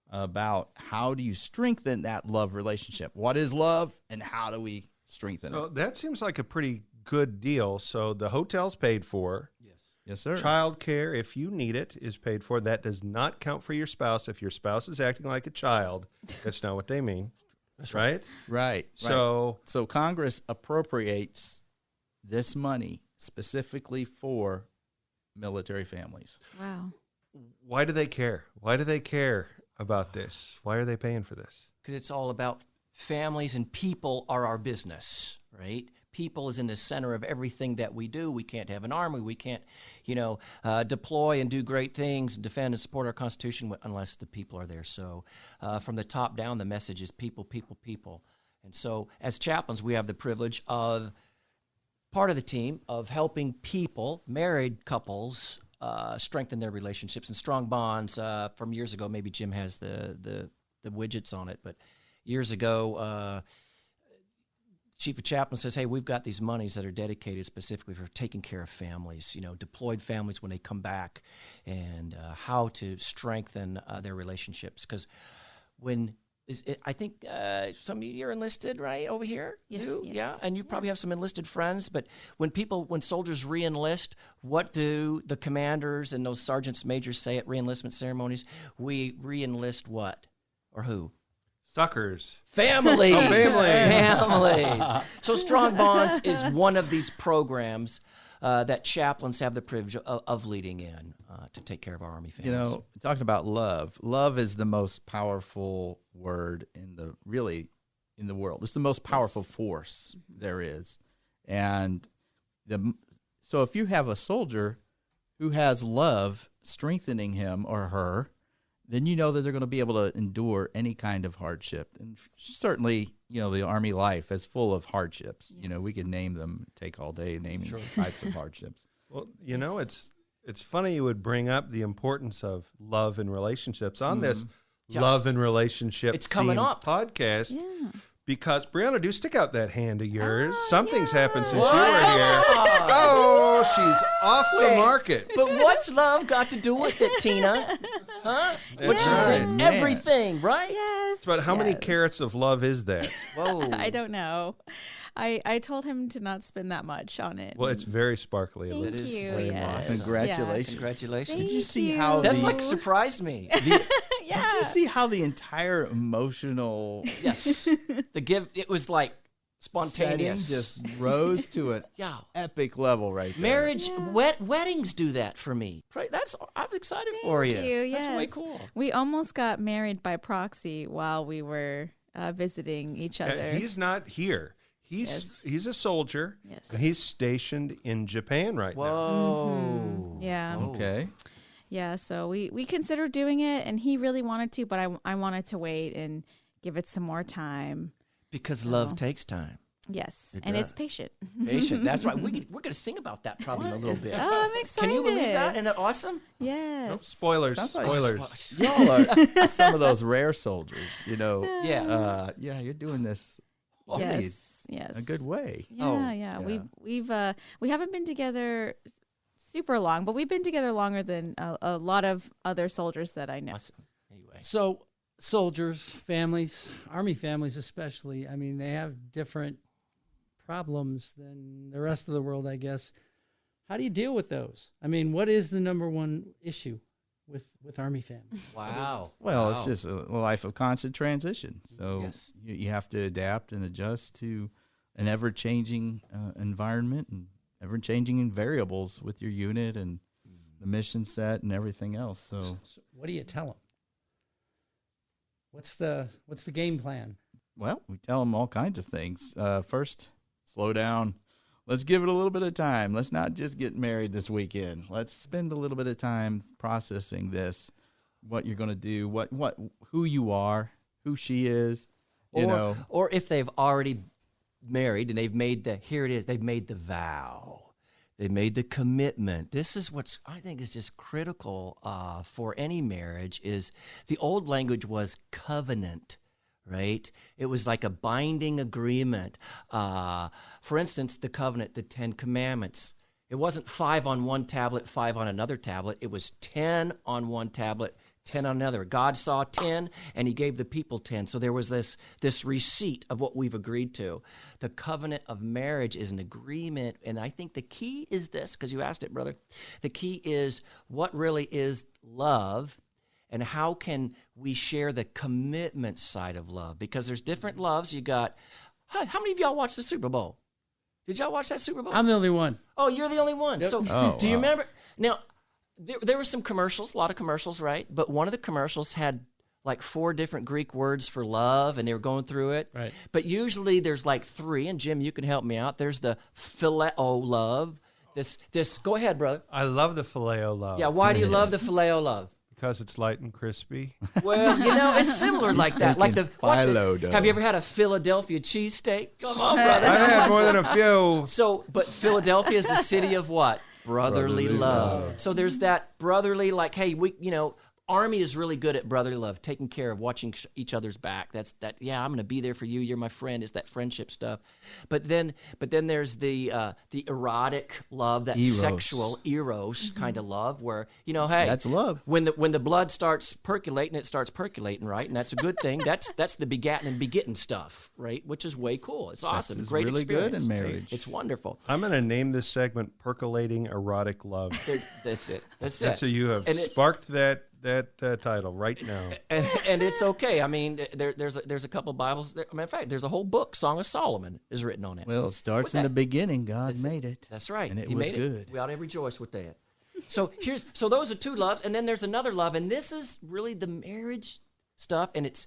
about how do you strengthen that love relationship. What is love, and how do we strengthen it? So that seems like a pretty good deal. So the hotel's paid for. Yes, sir. Child care, if you need it, is paid for. That does not count for your spouse. If your spouse is acting like a child, that's not what they mean. That's right? Right. So Congress appropriates this money specifically for military families. Wow. Why do they care? Why do they care about this? Why are they paying for this? Because it's all about families, and people are our business, right? People is in the center of everything that we do. We can't have an army. We can't, deploy and do great things, defend and support our Constitution unless the people are there. So from the top down, the message is people, people, people. And so as chaplains, we have the privilege of part of the team of helping people, married couples, strengthen their relationships and strong bonds. From years ago, maybe Jim has the widgets on it, but years ago, Chief of Chaplain says, hey, we've got these monies that are dedicated specifically for taking care of families, deployed families when they come back, and how to strengthen their relationships. Because I think some of you are enlisted, right, over here? Yes, You? yes. Yeah, and you probably have some enlisted friends. But when soldiers re-enlist, what do the commanders and those sergeants majors say at re-enlistment ceremonies? We re-enlist what? Or who? Suckers. Families. Oh, Families. So Strong Bonds is one of these programs that chaplains have the privilege of leading in to take care of our Army families. Talking about love. Love is the most powerful word in the world. It's the most powerful force there is. And So if you have a soldier who has love strengthening him or her, then you know that they're going to be able to endure any kind of hardship. And certainly, the Army life is full of hardships. Yes. We could name them, take all day naming types of hardships. Well, it's funny you would bring up the importance of love and relationships on this love and relationship it's coming up podcast. Yeah. Because, Brianna, do stick out that hand of yours. Something's happened since you were here. Oh, she's off the market. But what's love got to do with it, Tina? Huh? What you said? Everything, right? Yes. But how many carats of love is that? Whoa. I don't know. I told him to not spend that much on it. Well, it's very sparkly. Thank you. Yes. Congratulations. Yeah. Congratulations. Did you see how that's like surprised me. Yeah. Did you see how the entire emotional yes the give it was like spontaneous just rose to an epic level right there. Marriage weddings do that for me. I'm excited for you. Yes. That's way cool. We almost got married by proxy while we were visiting each other. He's not here. He's a soldier. Yes. And he's stationed in Japan right now. Whoa. Mm-hmm. Yeah. Okay. Yeah, so we considered doing it, and he really wanted to, but I wanted to wait and give it some more time. Because love takes time. Yes, it's patient. Patient, that's right. We're going to sing about that probably in a little bit. Oh, I'm excited. Can you believe that? Isn't that awesome? Yes. No, spoilers. Spoilers. Y'all are some of those rare soldiers, Yeah. You're doing this. Yes. A good way. Yeah. We haven't been together super long, but we've been together longer than a lot of other soldiers that I know. Awesome. Anyway. So soldiers, families, Army families especially, I mean, they have different problems than the rest of the world, I guess. How do you deal with those? I mean, what is the number one issue with Army families? Wow. Well, it's just a life of constant transition. So you have to adapt and adjust to an ever-changing environment and ever-changing variables with your unit and the mission set and everything else. So what do you tell them? What's the game plan? Well, we tell them all kinds of things. First, slow down. Let's give it a little bit of time. Let's not just get married this weekend. Let's spend a little bit of time processing this, what you're going to do, who you are, who she is, Or if they've already married and they've made they've made the vow. They made the commitment. This is what I think is just critical for any marriage is the old language was covenant, right? It was like a binding agreement. For instance, the covenant, the 10 Commandments. It wasn't 5 on one tablet, 5 on another tablet. It was 10 on one tablet, 10 on another. God saw 10, and he gave the people 10. So there was this receipt of what we've agreed to. The covenant of marriage is an agreement, and I think the key is this, because you asked it, brother. The key is what really is love, and how can we share the commitment side of love? Because there's different loves. You got, how many of y'all watched the Super Bowl? Did y'all watch that Super Bowl? I'm the only one. Oh, you're the only one. Yep. So do you remember? Now, there were some commercials, a lot of commercials, right? But one of the commercials had like 4 different Greek words for love, and they were going through it. Right. But usually there's like 3, and Jim, you can help me out. There's the phileo love. This. Go ahead, brother. I love the phileo love. Yeah, why do you love the phileo love? Because it's light and crispy. Well, it's similar like that. Like the philo dough. Have you ever had a Philadelphia cheesesteak? Come on, brother. I've had more than a few. So, but Philadelphia is the city of what? Brotherly love. So there's that brotherly, like, hey, Army is really good at brotherly love, taking care of, watching each other's back. Yeah, I'm going to be there for you. You're my friend. It's that friendship stuff. But then there's the erotic love, that sexual eros kind of love, where hey, that's love. When the blood starts percolating, it starts percolating, right? And that's a good thing. That's the begatting and begetting stuff, right? Which is way cool. It's awesome. Is Great really experience. Good in marriage. It's wonderful. I'm going to name this segment "Percolating Erotic Love." That's it. So you have sparked that title right now, and it's okay. I mean, there's a couple Bibles. In fact, there's a whole book, Song of Solomon, is written on it. Well, it starts in the beginning. God made it. That's right, and He was made good. We ought to rejoice with that. So those are 2 loves, and then there's another love, and this is really the marriage stuff, and it's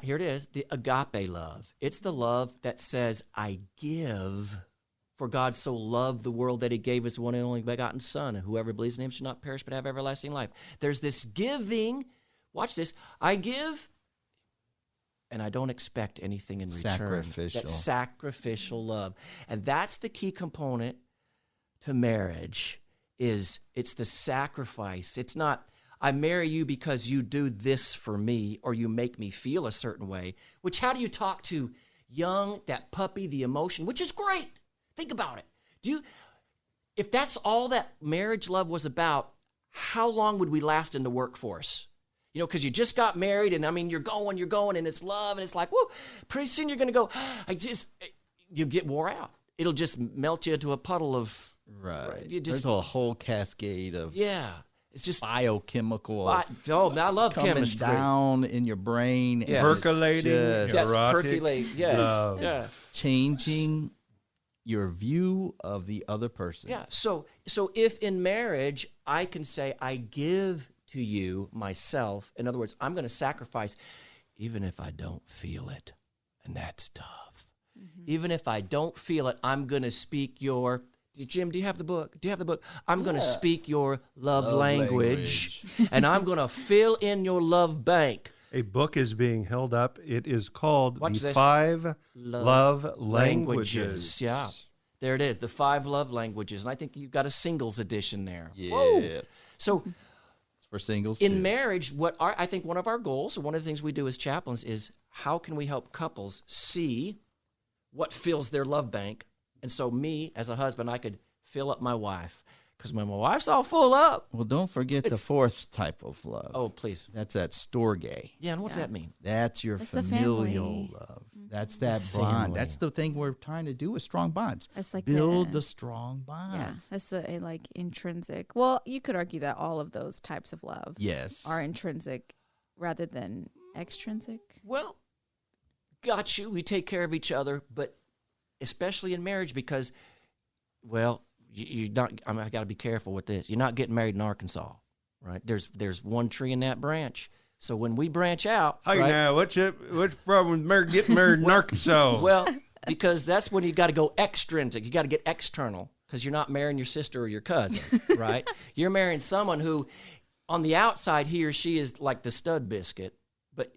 here it is, the agape love. It's the love that says, I give For God so loved the world that he gave his one and only begotten Son, and whoever believes in him should not perish but have everlasting life. There's this giving. Watch this. I give, and I don't expect anything in return. Sacrificial. That sacrificial love. And that's the key component to marriage, is it's the sacrifice. It's not, I marry you because you do this for me or you make me feel a certain way, which how do you talk to young, that puppy, the emotion, which is great. Think about it. If that's all that marriage love was about, how long would we last in the workforce? You know, because you just got married, and I mean, you're going, and it's love, and it's like, woo, pretty soon you're going to go, you get wore out. It'll just melt you into a puddle of, There's a whole cascade of it's just biochemical. I love coming chemistry. down in your brain, Yes. Percolating, erotic percolate, yes, love. changing your view of the other person. Yeah. So if in marriage I can say I give to you myself, in other words, I'm going to sacrifice, even if I don't feel it, and that's tough. Mm-hmm. Even if I don't feel it, I'm going to speak your. Jim, do you have the book? I'm going to speak your love language. And I'm going to fill in your love bank. A book is being held up. It is called Watch The this. 5 Love Languages. Yeah. There it is, the 5 love languages. And I think you've got a singles edition there. Yeah. Whoa. So it's for singles in too. marriage, I think one of our goals, or one of the things we do as chaplains, is how can we help couples see what fills their love bank? And so me, as a husband, I could fill up my wife. Because when my wife's all full up. Well, don't forget the 4th type of love. Oh, please. That's that storge. Yeah, and what's that mean? That's your familial love. That's that bond. That's the thing we're trying to do with strong bonds. It's like build the strong bonds. Yeah, that's the like intrinsic. Well, you could argue that all of those types of love are intrinsic rather than extrinsic. Well, got you. We take care of each other, but especially in marriage because, well, you're not. I got to be careful with this. You're not getting married in Arkansas, right? There's one tree in that branch. So when we branch out, Hey, now, what's problem with getting married in Arkansas? Well, because that's when you got to go extrinsic. You got to get external because you're not marrying your sister or your cousin, right? You're marrying someone who, on the outside, he or she is like the stud biscuit, but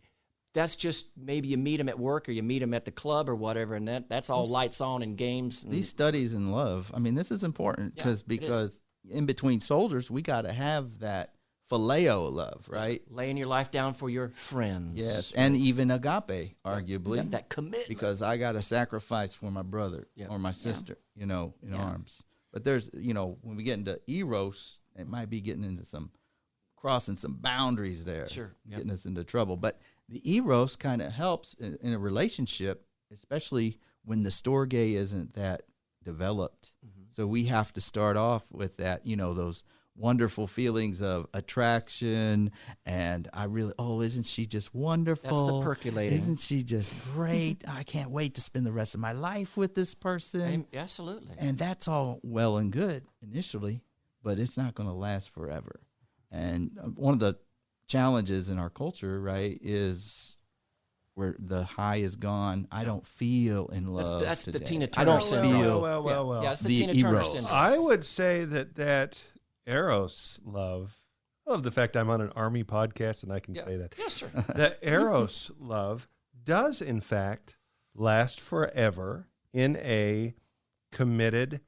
that's just maybe you meet them at work or you meet them at the club or whatever, and that's all lights on and games. And these studies in love, I mean, this is important because in between soldiers, we got to have that phileo love, right? Laying your life down for your friends. Yes, and even agape, arguably. That commitment. Because I got to sacrifice for my brother or my sister, in arms. But there's, when we get into eros, it might be getting into crossing some boundaries there. Sure. Yep. Getting us into trouble. But the eros kind of helps in a relationship, especially when the storge isn't that developed. Mm-hmm. So we have to start off with that, those wonderful feelings of attraction and isn't she just wonderful? That's the percolating. Isn't she just great? I can't wait to spend the rest of my life with this person. Absolutely. And that's all well and good initially, but it's not going to last forever. And one of the challenges in our culture, right, is where the high is gone. I don't feel in love. That's today. the Tina Turner syndrome. Well. Yeah, it's the Tina Turner syndrome. I would say that Eros love. I love the fact I'm on an Army podcast and I can say that. Yes, sir. That Eros love does, in fact, last forever in a committed,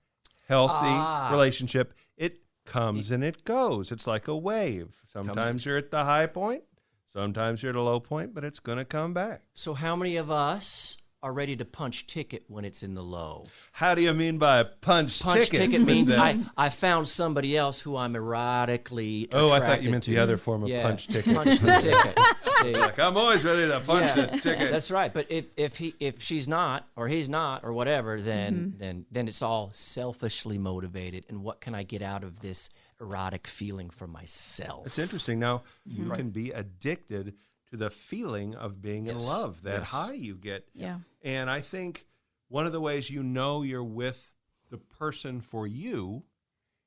healthy relationship. It comes and it goes. It's like a wave. Sometimes you're at the high point. Sometimes you're at a low point, but it's going to come back. So how many of us are ready to punch ticket when it's in the low? How do you mean by punch ticket? Punch ticket means I found somebody else who I'm erotically attracted I thought you meant the other form of punch ticket. Punch the ticket. See? Like, I'm always ready to punch the ticket. That's right. But if she's not or he's not or whatever, then it's all selfishly motivated. And what can I get out of this erotic feeling for myself? It's interesting. Now, you can be addicted to the feeling of being in love, that high you get. Yeah. And I think one of the ways you're with the person for you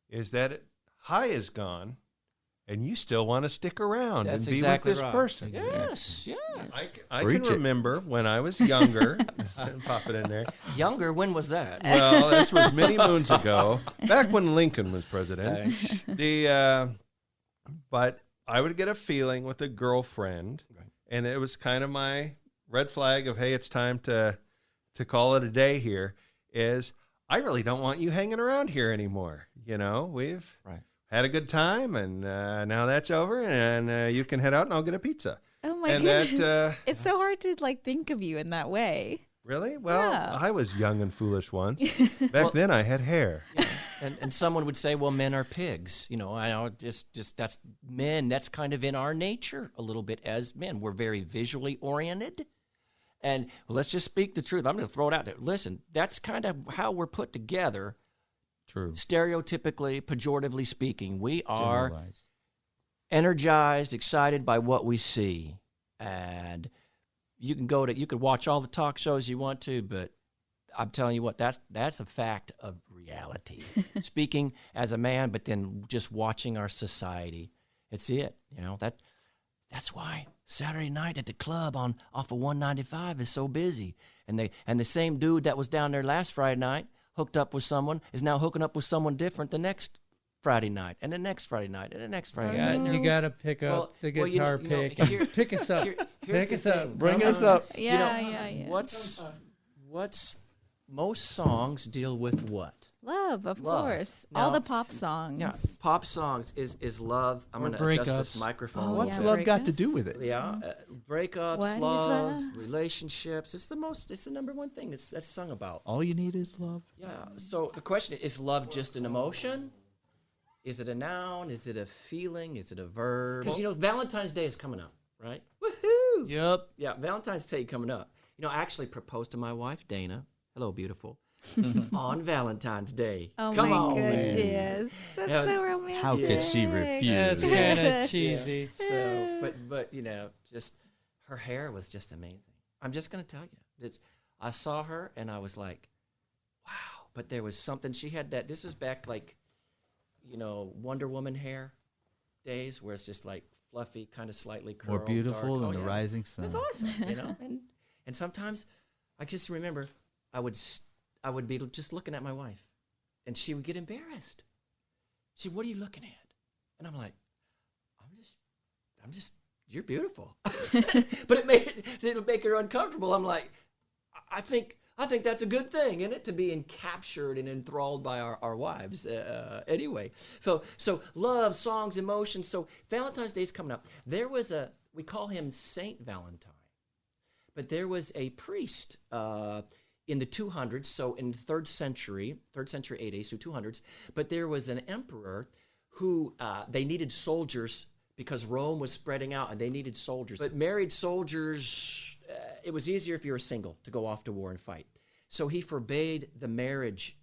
is that high is gone and you still want to stick around That's and be exactly with this right. person. Yes, yes. I can remember when I was younger. Pop it in there. Younger? When was that? Well, this was many moons ago, back when Lincoln was president. But I would get a feeling with a girlfriend, and it was kind of my red flag of, hey, it's time to call it a day here, is I really don't want you hanging around here anymore. You know, we've had a good time, and now that's over, and you can head out and I'll get a pizza. Oh my and goodness. That, it's so hard to like think of you in that way. Really? Well, Yeah. I was young and foolish once. Back then I had hair. Yeah. And someone would say, well, men are pigs. You know, I know just that's men. That's kind of in our nature a little bit as men. We're very visually oriented. And let's just speak the truth. I'm going to throw it out there. Listen, that's kind of how we're put together. True. Stereotypically, pejoratively speaking, we are Generalized. energized, excited by what we see. And you could watch all the talk shows you want to, but I'm telling you what, that's a fact of reality. Speaking as a man, but then just watching our society. It's it. You know, that's why Saturday night at the club off of 195 is so busy. And the same dude that was down there last Friday night, hooked up with someone, is now hooking up with someone different the next Friday night, and the next Friday night, and the next Friday night. You got to pick up the guitar pick. Pick us up. Pick us up. Bring us up. Yeah. What's most songs deal with what? Love, of Love. course. Now- All the pop songs. Yeah, pop songs is love. I'm Or going to adjust this breakups. microphone. What's love got to do with it? Yeah, breakups, What is love, love? relationships. It's the number one thing that's sung about. All you need is love. Yeah. So the question is love just an emotion? Is it a noun? Is it a feeling? Is it a verb? Because, Valentine's Day is coming up, right? Woohoo! Yep. Yeah, Valentine's Day coming up. I actually proposed to my wife, Dana. Hello, beautiful. On Valentine's Day. Oh Come my on, goodness. man. That's Yeah, so romantic. How could she refuse? That's kind of cheesy. So, but just her hair was just amazing. I'm just gonna tell you, I saw her and I was like, wow. But there was something she had that. This was back like, Wonder Woman hair days, where it's just like fluffy, kind of slightly curled, More beautiful dark. than the rising sun. It's awesome, And sometimes I just remember I would be just looking at my wife, and she would get embarrassed. She, what are you looking at? And I'm like, I'm just, you're beautiful. But it would make her uncomfortable. I'm like, I think that's a good thing, isn't it? To be captured and enthralled by our wives. Anyway, so love, songs, emotions. So Valentine's Day is coming up. There was we call him Saint Valentine, but there was a priest in the 200s, so in the 3rd century AD, so 200s, but there was an emperor who they needed soldiers because Rome was spreading out and they needed soldiers. But married soldiers, it was easier if you were single to go off to war and fight. So he forbade the marriage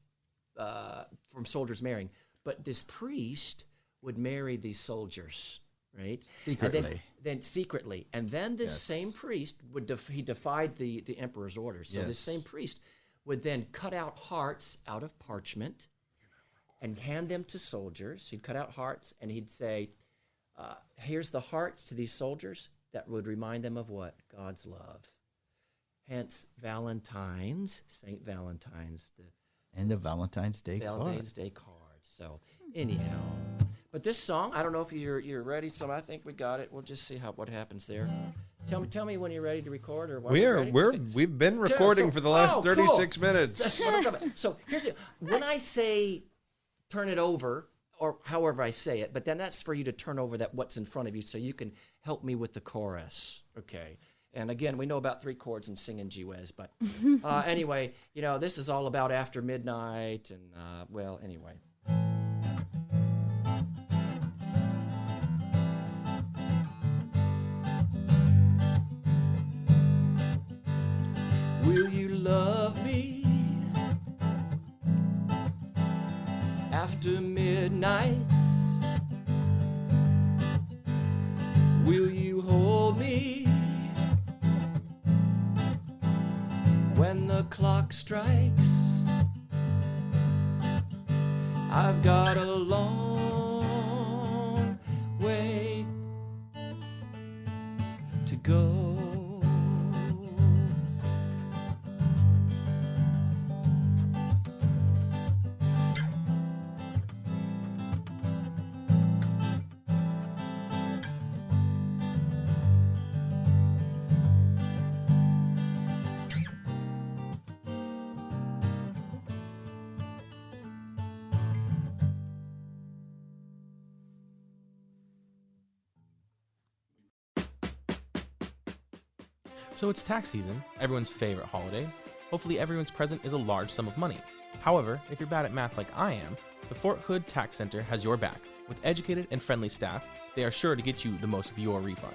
from soldiers marrying. But this priest would marry these soldiers, right? Secretly. Then secretly. And then this same priest he defied the emperor's orders. So this same priest would then cut out hearts out of parchment and hand them to soldiers. He'd cut out hearts and he'd say, here's the hearts to these soldiers that would remind them of what? God's love. Hence, Valentine's, St. Valentine's. And the Valentine's Day Valentine's Day card. So, anyhow. But this song, I don't know if you're ready, so I think we got it. We'll just see what happens there. Tell me when you're ready to record, or We've been recording for the last 36 minutes. That's what I'm talking about. So here's it. When I say turn it over, or however I say it, but then that's for you to turn over what's in front of you, so you can help me with the chorus. Okay. And again, we know about 3 chords and singing G-Wez, but anyway, this is all about after midnight, and anyway. Will you love me after midnight? Will you hold me when the clock strikes? I've got a long way So it's tax season, everyone's favorite holiday. Hopefully everyone's present is a large sum of money. However, if you're bad at math like I am, the Fort Hood Tax Center has your back. With educated and friendly staff, they are sure to get you the most of your refund.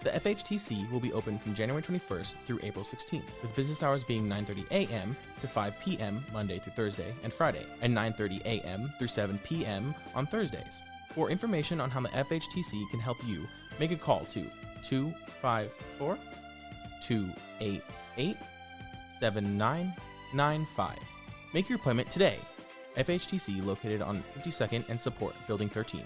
The FHTC will be open from January 21st through April 16th, with business hours being 9:30 a.m. to 5 p.m. Monday through Thursday and Friday, and 9:30 a.m. through 7 p.m. on Thursdays. For information on how the FHTC can help you, make a call to 254-288-7995. Make your appointment today. FHTC located on 52nd and Support, Building 13.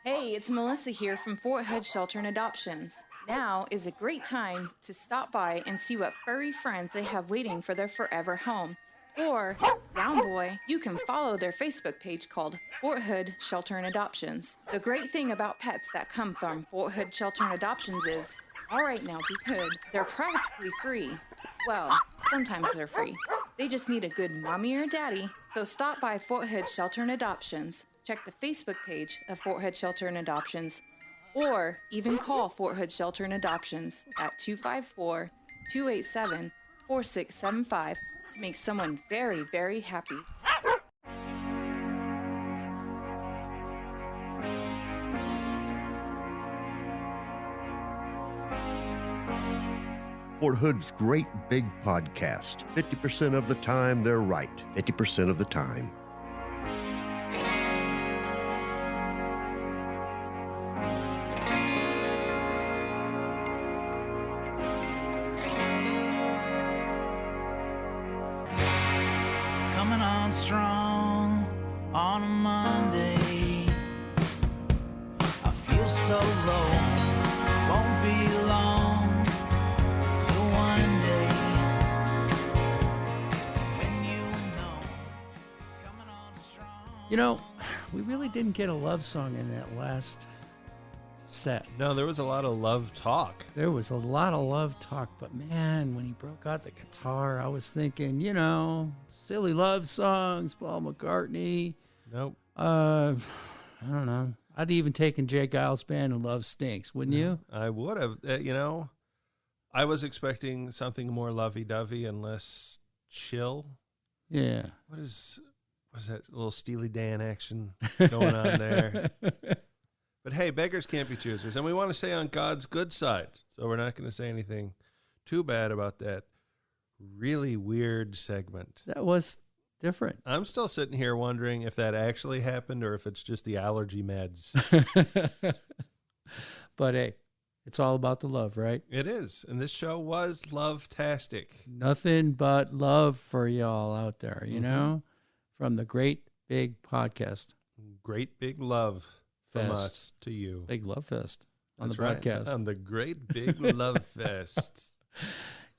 Hey, it's Melissa here from Fort Hood Shelter and Adoptions. Now is a great time to stop by and see what furry friends they have waiting for their forever home. Or, down boy, you can follow their Facebook page called Fort Hood Shelter and Adoptions. The great thing about pets that come from Fort Hood Shelter and Adoptions is, all right now, be good, they're practically free. Well, sometimes they're free. They just need a good mommy or daddy. So stop by Fort Hood Shelter and Adoptions. Check the Facebook page of Fort Hood Shelter and Adoptions, or even call Fort Hood Shelter and Adoptions at 254-287-4675 to make someone very, very happy. Fort Hood's Great Big Podcast. 50% of the time, they're right. 50% of the time. Coming on strong on a Monday. I feel so low, won't be long till one day when you know. You know, we really didn't get a love song in that last set. No, there was a lot of love talk. There was a lot of love talk, but man, when he broke out the guitar, I was thinking, you know, silly love songs, Paul McCartney. Nope. I don't know. I'd even taken Jay Giles' band and Love Stinks, wouldn't you? I would have. You know, I was expecting something more lovey-dovey and less chill. Yeah. What is that little Steely Dan action going on there? But hey, beggars can't be choosers, and we want to stay on God's good side, so we're not going to say anything too bad about that really weird segment. That was different. I'm still sitting here wondering if that actually happened or if it's just the allergy meds. But hey, it's all about the love, right? It is, and this show was love-tastic. Nothing but love for y'all out there, you know, from the Great Big Podcast. Great big love from Fest. us to you. Big love fest on That's the right, broadcast. on the Great Big Love Fest.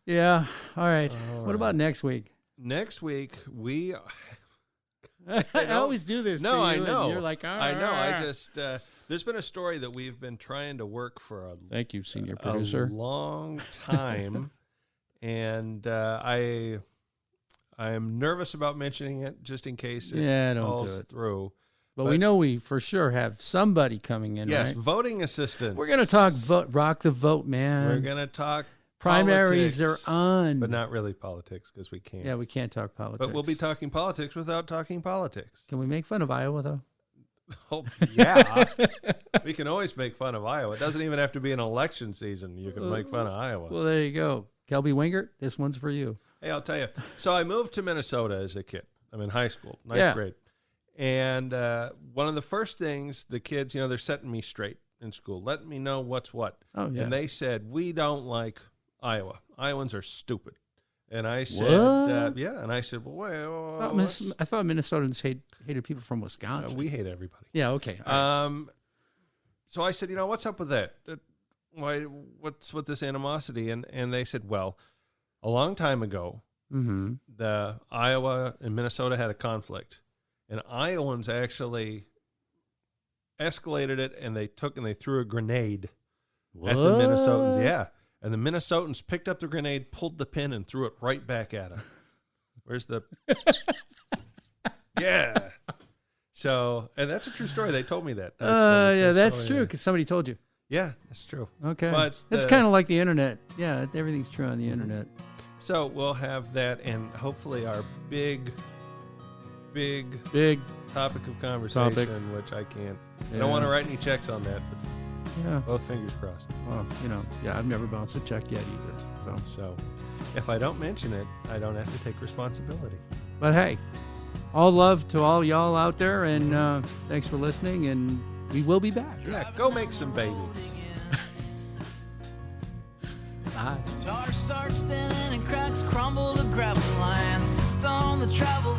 Yeah. All right. All What right. about next week? Next week, we... I always do this. No, to you, I and know. You're like, I know. I just... there's been a story that we've been trying to work for thank you, senior producer. a long time. And I am nervous about mentioning it just in case it Yeah, don't falls do it. through. But we know we for sure have somebody coming in, Yes, right? voting assistants. We're going to talk rock the vote, man. We're going to talk primaries politics, are on. but not really politics because we can't. Yeah, we can't talk politics. But we'll be talking politics without talking politics. Can we make fun of Iowa, though? Oh, yeah. We can always make fun of Iowa. It doesn't even have to be an election season. You can make fun of Iowa. Well, there you go. Kelby Wingert, this one's for you. Hey, I'll tell you. So I moved to Minnesota as a kid. I'm in high school, ninth grade. And one of the first things the kids, you know, they're setting me straight in school, letting me know what's what. Oh, yeah. And they said, we don't like Iowa. Iowans are stupid. And I said, yeah. And I said, well, I thought Minnesotans hated people from Wisconsin. we hate everybody. Yeah, okay. So I said, you know, what's up with that? What's with this animosity? And they said, well, a long time ago, the Iowa and Minnesota had a conflict. And Iowans actually escalated it, and they threw a grenade at the Minnesotans. Yeah. And the Minnesotans picked up the grenade, pulled the pin, and threw it right back at them. Where's the... Yeah. So, and that's a true story. They told me that. Yeah, that's true because somebody told you. Yeah, that's true. Okay. Well, it's kind of like the internet. Yeah, everything's true on the internet. So we'll have that, and hopefully our big topic of conversation, which I can't. I don't want to write any checks on that, but both fingers crossed. Well, I've never bounced a check yet either. So if I don't mention it, I don't have to take responsibility. But hey, all love to all y'all out there, and thanks for listening, and we will be back. Yeah, go make some babies. Bye. Tar starts thinning and cracks crumble to gravel lines to stone the travel.